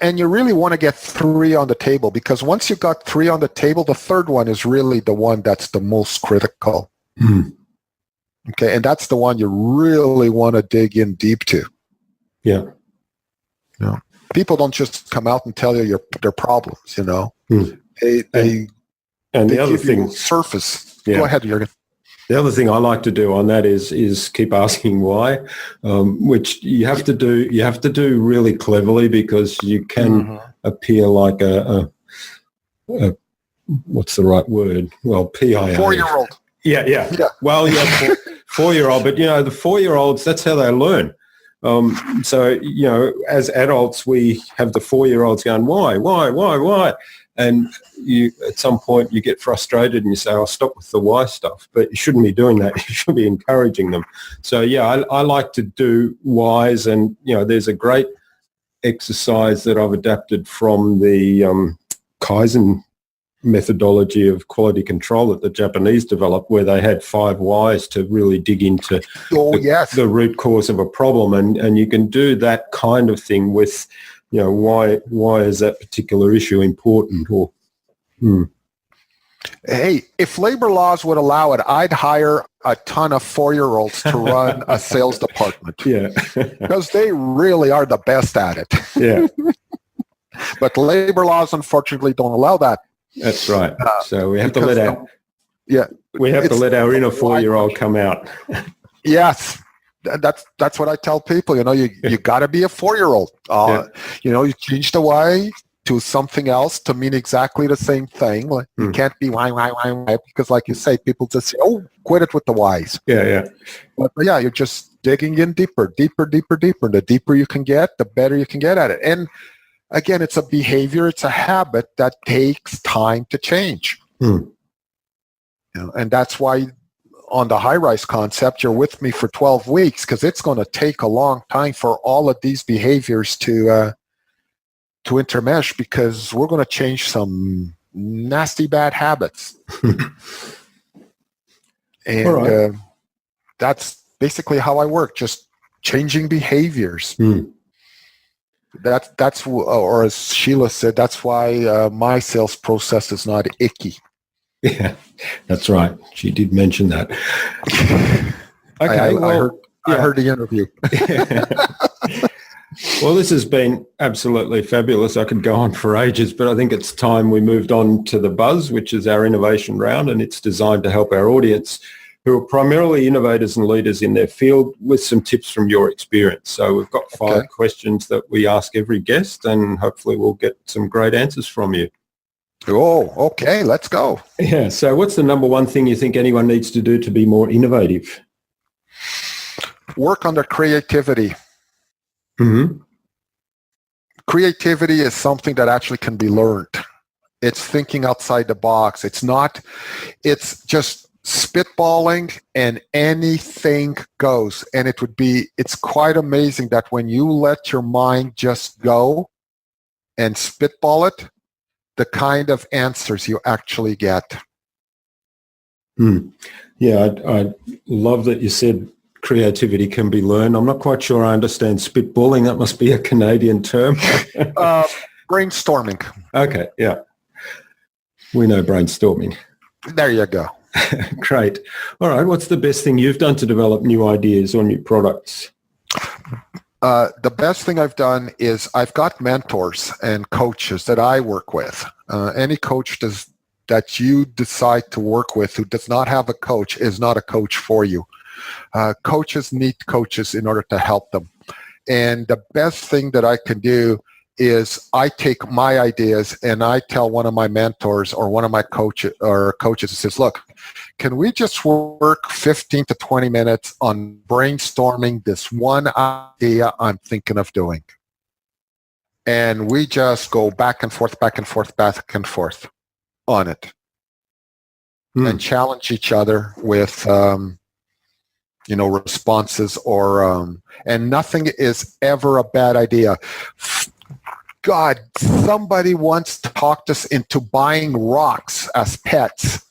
Speaker 1: And you really want to get 3 on the table, because once you've got 3 on the table, the third one is really the one that's the most critical. Okay, and that's the one you really want to dig in deep to.
Speaker 2: Yeah.
Speaker 1: People don't just come out and tell you their problems, They
Speaker 2: the other
Speaker 1: give
Speaker 2: thing,
Speaker 1: you surface.
Speaker 2: Yeah.
Speaker 1: Go ahead, Jürgen.
Speaker 2: The other thing I like to do on that is keep asking why, which you have to do. You have to do really cleverly, because you can appear like a what's the right word? Well, PIA.
Speaker 1: 4-year-old.
Speaker 2: Yeah. Well, 4-year-old, but the 4-year-olds, that's how they learn. So as adults, we have the 4-year-olds going, why? And you, at some point, you get frustrated and you say, I'll stop with the why stuff. But you shouldn't be doing that. You should be encouraging them. So, I like to do whys. And, there's a great exercise that I've adapted from the Kaizen methodology of quality control that the Japanese developed, where they had 5 whys to really dig into the root cause of a problem. And you can do that kind of thing with, why is that particular issue important? Or
Speaker 1: Hey, if labor laws would allow it, I'd hire a ton of 4-year-olds to run a sales department.
Speaker 2: Yeah.
Speaker 1: Because they really are the best at it.
Speaker 2: Yeah.
Speaker 1: But labor laws, unfortunately, don't allow that.
Speaker 2: That's right. So we have to let our inner 4-year-old come out.
Speaker 1: Yes. That's what I tell people. You got to be a 4-year-old. You change the why to something else to mean exactly the same thing. Like, you can't be why, because like you say, people just say, oh, quit it with the whys.
Speaker 2: Yeah.
Speaker 1: But yeah, you're just digging in deeper. The deeper you can get, the better you can get at it. And again, it's a behavior, it's a habit that takes time to change. And that's why on the high-rise concept, you're with me for 12 weeks because it's going to take a long time for all of these behaviors to intermesh, because we're going to change some nasty bad habits. And that's basically how I work, just changing behaviors. That's or as Sheila said, that's why my sales process is not icky.
Speaker 2: Yeah, that's right. She did mention that. Okay,
Speaker 1: I heard the interview.
Speaker 2: Well, this has been absolutely fabulous. I could go on for ages, but I think it's time we moved on to the Buzz, which is our innovation round, and it's designed to help our audience, who are primarily innovators and leaders in their field, with some tips from your experience. So we've got 5 questions that we ask every guest, and hopefully we'll get some great answers from you.
Speaker 1: Oh, okay, let's go.
Speaker 2: Yeah, so what's the number one thing you think anyone needs to do to be more innovative?
Speaker 1: Work on their creativity.
Speaker 2: Mm-hmm.
Speaker 1: Creativity is something that actually can be learned. It's thinking outside the box. It's just spitballing and anything goes. And it's quite amazing that when you let your mind just go and spitball it, the kind of answers you actually get.
Speaker 2: Yeah, I love that you said creativity can be learned. I'm not quite sure I understand spitballing. That must be a Canadian term.
Speaker 1: Brainstorming.
Speaker 2: Okay, yeah. We know brainstorming.
Speaker 1: There you go.
Speaker 2: Great. All right, what's the best thing you've done to develop new ideas or new products?
Speaker 1: The best thing I've done is I've got mentors and coaches that I work with. Any coach that you decide to work with who does not have a coach is not a coach for you. Coaches need coaches in order to help them. And the best thing that I can do is I take my ideas and I tell one of my mentors or one of my coaches says, look, can we just work 15 to 20 minutes on brainstorming this one idea I'm thinking of doing? And we just go back and forth on it and challenge each other with, responses and nothing is ever a bad idea. God, somebody once talked us into buying rocks as pets.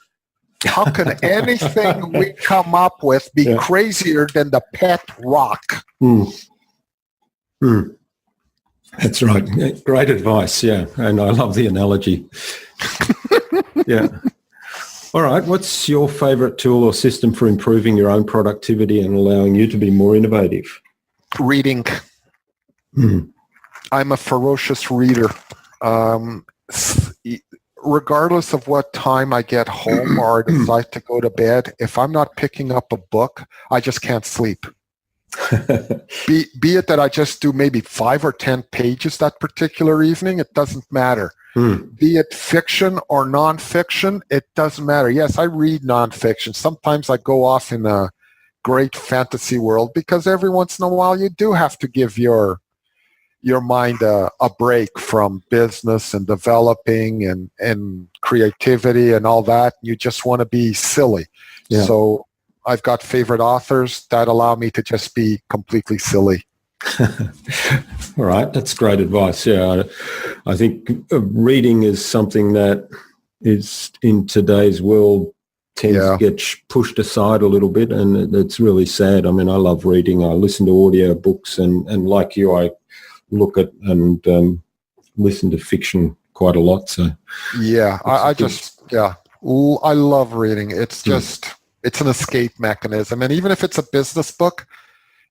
Speaker 1: How can anything we come up with be crazier than the pet rock?
Speaker 2: That's right. Great advice, yeah. And I love the analogy. Yeah. All right. What's your favorite tool or system for improving your own productivity and allowing you to be more innovative?
Speaker 1: Reading. I'm a ferocious reader. Regardless of what time I get home or I decide to go to bed, if I'm not picking up a book, I just can't sleep. Be it that I just do maybe 5 or 10 pages that particular evening, it doesn't matter. Be it fiction or nonfiction, it doesn't matter. Yes, I read nonfiction. Sometimes I go off in a great fantasy world because every once in a while you do have to give your mind a break from business and developing and creativity and all that. You just want to be silly. Yeah. So I've got favorite authors that allow me to just be completely silly.
Speaker 2: All right. That's great advice. Yeah. I think reading is something that is in today's world tends to get pushed aside a little bit, and it's really sad. I mean, I love reading. I listen to audio books and like you, I look at and listen to fiction quite a lot. So
Speaker 1: yeah, I love reading. It's just it's an escape mechanism, and even if it's a business book,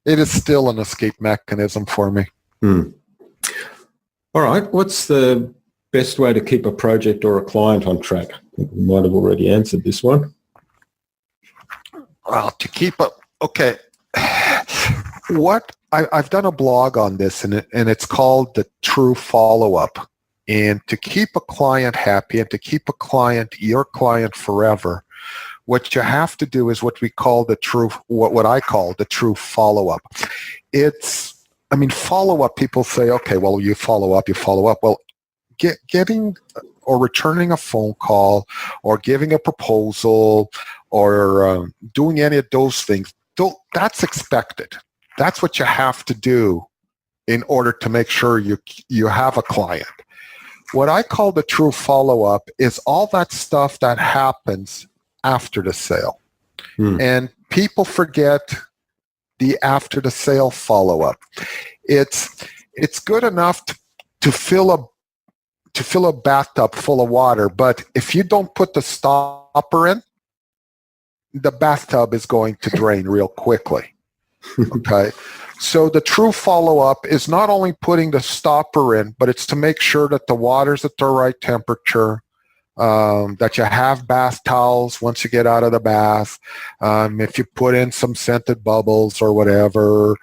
Speaker 1: it is still an escape mechanism for me.
Speaker 2: All right, what's the best way to keep a project or a client on track? I think we might have already answered this one.
Speaker 1: Well, to keep up, okay. I've done a blog on this, and it's called The True Follow-Up. And to keep a client happy and to keep a client, your client forever, what you have to do is what we call what I call the true follow-up. Follow-up, people say, okay, well, you follow up. Well, getting or returning a phone call or giving a proposal or doing any of those things, that's expected. That's what you have to do in order to make sure you have a client. What I call the true follow-up is all that stuff that happens after the sale. And people forget the after the sale follow-up. It's good enough to fill a bathtub full of water, but if you don't put the stopper in, the bathtub is going to drain real quickly. Okay? So the true follow-up is not only putting the stopper in, but it's to make sure that the water's at the right temperature, that you have bath towels once you get out of the bath, if you put in some scented bubbles or whatever,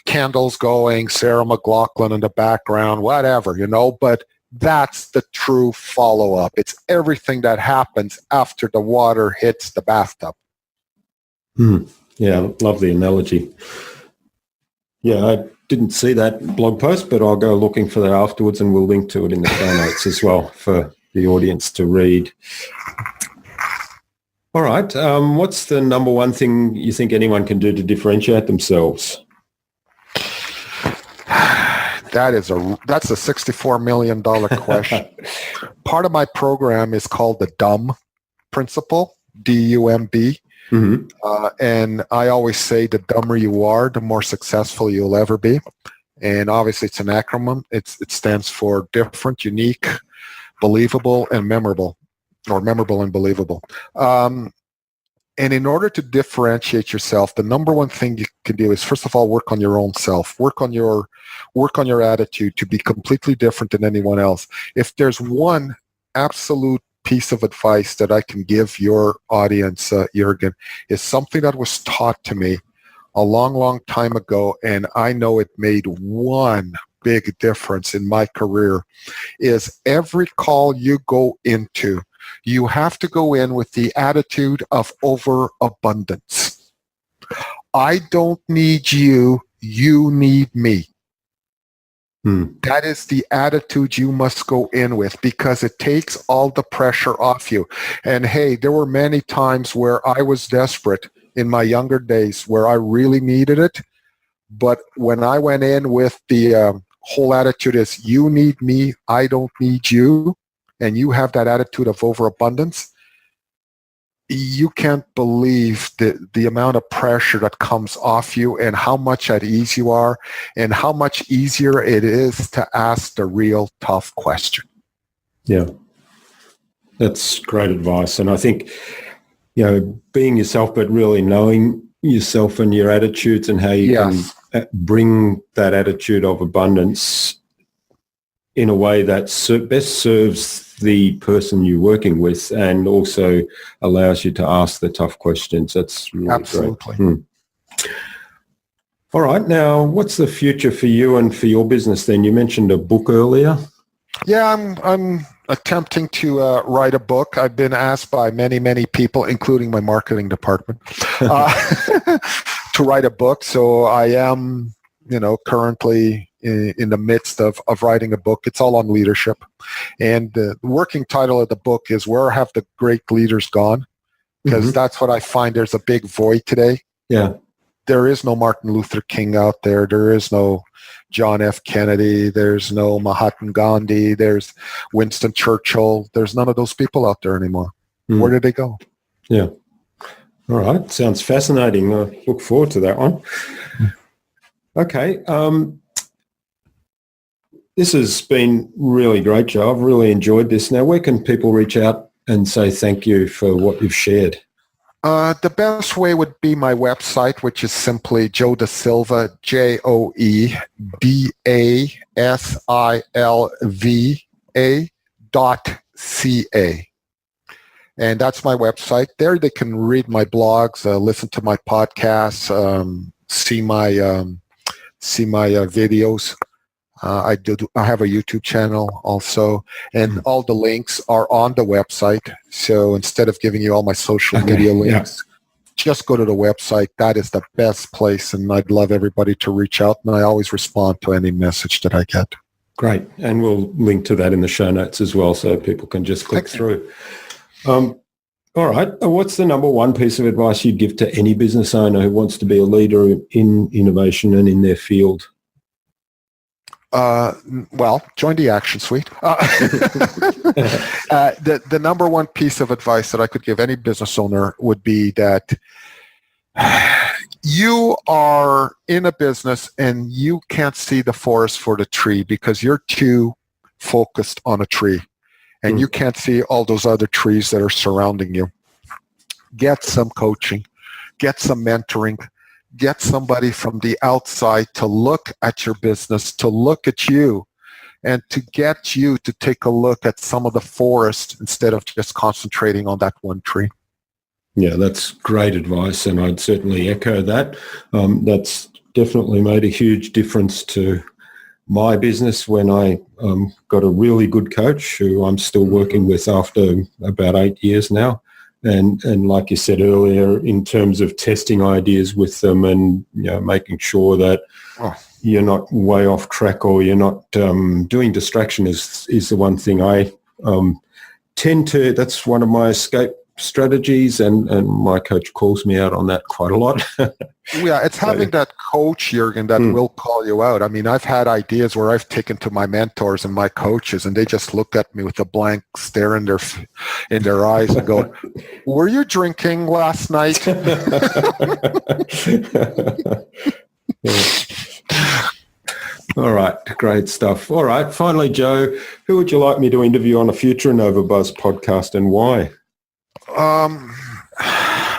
Speaker 1: candles going, Sarah McLachlan in the background, whatever, but that's the true follow-up. It's everything that happens after the water hits the bathtub.
Speaker 2: Yeah, love the analogy. Yeah, I didn't see that blog post, but I'll go looking for that afterwards, and we'll link to it in the show notes as well for the audience to read. All right. What's the number one thing you think anyone can do to differentiate themselves?
Speaker 1: That's a $64 million question. Part of my program is called the DUMB principle, D-U-M-B. And I always say the dumber you are, the more successful you'll ever be. And obviously it's an acronym. It stands for different, unique, believable, and memorable, or memorable and believable. And in order to differentiate yourself, the number one thing you can do is, first of all, work on your own self. Work on your attitude to be completely different than anyone else. If there's one absolute piece of advice that I can give your audience, Jürgen, is something that was taught to me a long, long time ago, and I know it made one big difference in my career, is every call you go into, you have to go in with the attitude of overabundance. I don't need you, you need me. That is the attitude you must go in with, because it takes all the pressure off you. And hey, there were many times where I was desperate in my younger days where I really needed it. But when I went in with the whole attitude is you need me, I don't need you, and you have that attitude of overabundance, you can't believe the amount of pressure that comes off you and how much at ease you are and how much easier it is to ask the real tough question.
Speaker 2: Yeah, that's great advice. And I think, being yourself, but really knowing yourself and your attitudes and how you can bring that attitude of abundance in a way that best serves the person you're working with and also allows you to ask the tough questions. That's really
Speaker 1: absolutely
Speaker 2: great. All right. Now, what's the future for you and for your business then? You mentioned a book earlier.
Speaker 1: Yeah, I'm attempting to write a book. I've been asked by many, many people, including my marketing department, to write a book. So I am, currently in the midst of writing a book. It's all on leadership. And the working title of the book is Where Have the Great Leaders Gone? Because that's what I find there's a big void today.
Speaker 2: Yeah.
Speaker 1: There is no Martin Luther King out there. There is no John F. Kennedy. There's no Mahatma Gandhi. There's Winston Churchill. There's none of those people out there anymore. Where did they go?
Speaker 2: Yeah. All right. Sounds fascinating. I look forward to that one. Okay. This has been really great, Joe. I've really enjoyed this. Now, where can people reach out and say thank you for what you've shared?
Speaker 1: The best way would be my website, which is simply Joe Da Silva, JoeDaSilva.ca. And that's my website. There they can read my blogs, listen to my podcasts, see my videos. I have a YouTube channel also, and all the links are on the website. So instead of giving you all my social media links, just go to the website. That is the best place, and I'd love everybody to reach out, and I always respond to any message that I get.
Speaker 2: Great. And we'll link to that in the show notes as well, so people can just click through. All right. What's the number one piece of advice you'd give to any business owner who wants to be a leader in innovation and in their field?
Speaker 1: Well, join the Action Suite. The number one piece of advice that I could give any business owner would be that you are in a business and you can't see the forest for the tree because you're too focused on a tree, and you can't see all those other trees that are surrounding you. Get some coaching, get some mentoring, get somebody from the outside to look at your business, to look at you, and to get you to take a look at some of the forest instead of just concentrating on that one tree.
Speaker 2: Yeah, that's great advice, and I'd certainly echo that. That's definitely made a huge difference to my business when I got a really good coach who I'm still working with after about 8 years now. And like you said earlier, in terms of testing ideas with them and making sure that you're not way off track or you're not doing distraction is the one thing I tend to. That's one of my escape strategies, and my coach calls me out on that quite a lot.
Speaker 1: Yeah, it's having that coach, Jürgen, that will call you out. I mean, I've had ideas where I've taken to my mentors and my coaches, and they just look at me with a blank stare in their eyes and go, "Were you drinking last night?"
Speaker 2: All right, great stuff. All right, finally, Joe, who would you like me to interview on a future InnovaBuzz podcast, and why?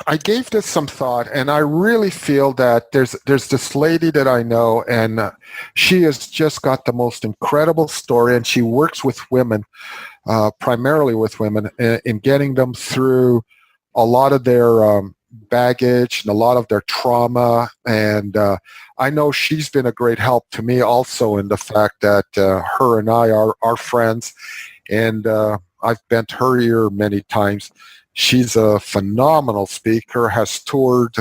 Speaker 1: I gave this some thought, and I really feel that there's this lady that I know, and she has just got the most incredible story, and she works with women, primarily with women, in getting them through a lot of their baggage and a lot of their trauma. And I know she's been a great help to me also in the fact that her and I are friends, and I've bent her ear many times. She's a phenomenal speaker, has toured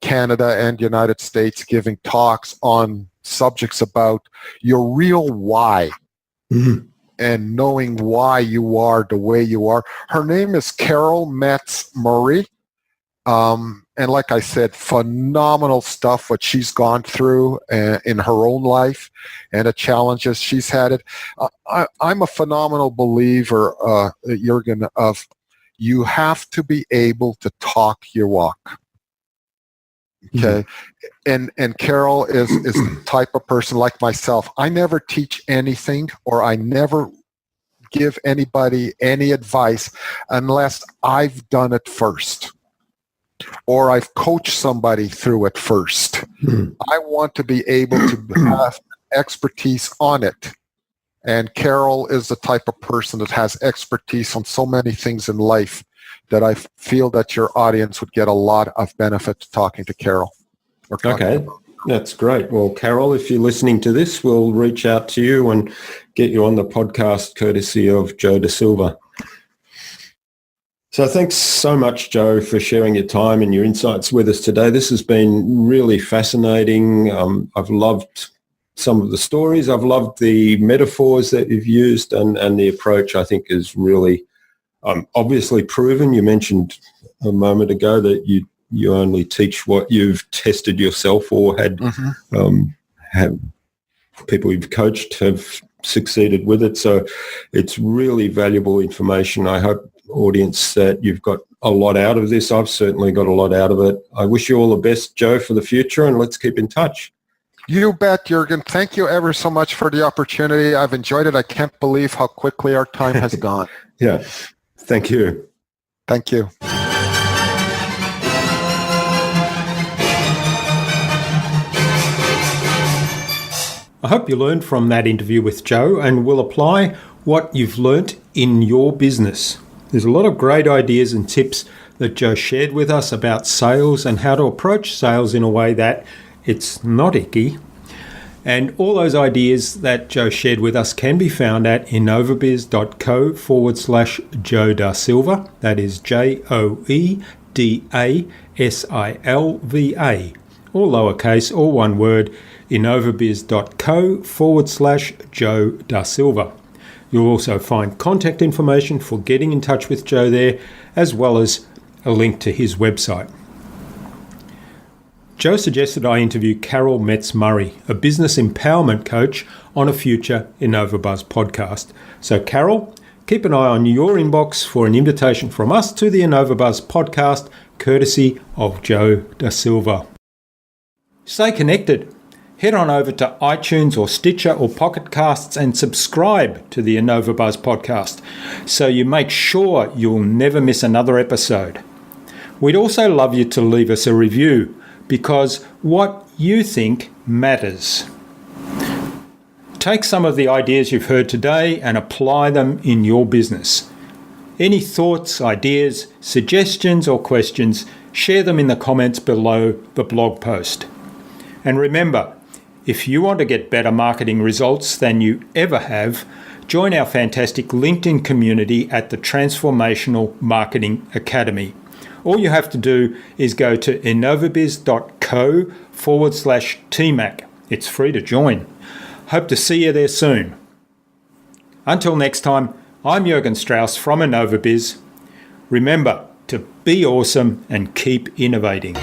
Speaker 1: Canada and United States giving talks on subjects about your real why and knowing why you are the way you are. Her name is Carol Metz-Murray. And like I said, phenomenal stuff, what she's gone through in her own life and the challenges she's had it. I'm a phenomenal believer, Jürgen, of you have to be able to talk your walk. Okay. And Carol is the type of person like myself. I never teach anything, or I never give anybody any advice unless I've done it first, or I've coached somebody through it first. I want to be able to have expertise on it. And Carol is the type of person that has expertise on so many things in life that I feel that your audience would get a lot of benefit talking to Carol.
Speaker 2: Okay, that's great. Well, Carol, if you're listening to this, we'll reach out to you and get you on the podcast courtesy of Joe Da Silva. So thanks so much, Joe, for sharing your time and your insights with us today. This has been really fascinating. I've loved some of the stories. I've loved the metaphors that you've used, and the approach, I think, is really obviously proven. You mentioned a moment ago that you only teach what you've tested yourself or had people you've coached have succeeded with it. So it's really valuable information. I hope, audience, that you've got a lot out of this. I've certainly got a lot out of it. I wish you all the best, Joe, for the future, and let's keep in touch.
Speaker 1: You bet, Jürgen. Thank you ever so much for the opportunity. I've enjoyed it. I can't believe how quickly our time has gone.
Speaker 2: Yeah. Thank you.
Speaker 1: Thank you.
Speaker 2: I hope you learned from that interview with Joe and will apply what you've learnt in your business. There's a lot of great ideas and tips that Joe shared with us about sales and how to approach sales in a way that it's not icky. And all those ideas that Joe shared with us can be found at innovabiz.co/Joe Da Silva. That is JoeDasilva, all lowercase, all one word, innovabiz.co/Joe Da Silva. You'll also find contact information for getting in touch with Joe there, as well as a link to his website. Joe suggested I interview Carol Metz-Murray, a business empowerment coach, on a future InnovaBuzz podcast. So Carol, keep an eye on your inbox for an invitation from us to the InnovaBuzz podcast, courtesy of Joe Da Silva. Stay connected. Head on over to iTunes or Stitcher or Pocket Casts and subscribe to the InnovaBuzz podcast so you make sure you'll never miss another episode. We'd also love you to leave us a review, because what you think matters. Take some of the ideas you've heard today and apply them in your business. Any thoughts, ideas, suggestions or questions, share them in the comments below the blog post. And remember, if you want to get better marketing results than you ever have, join our fantastic LinkedIn community at the Transformational Marketing Academy. All you have to do is go to innovabiz.co/TMAC. It's free to join. Hope to see you there soon. Until next time, I'm Jürgen Strauss from InnovaBiz. Remember to be awesome and keep innovating.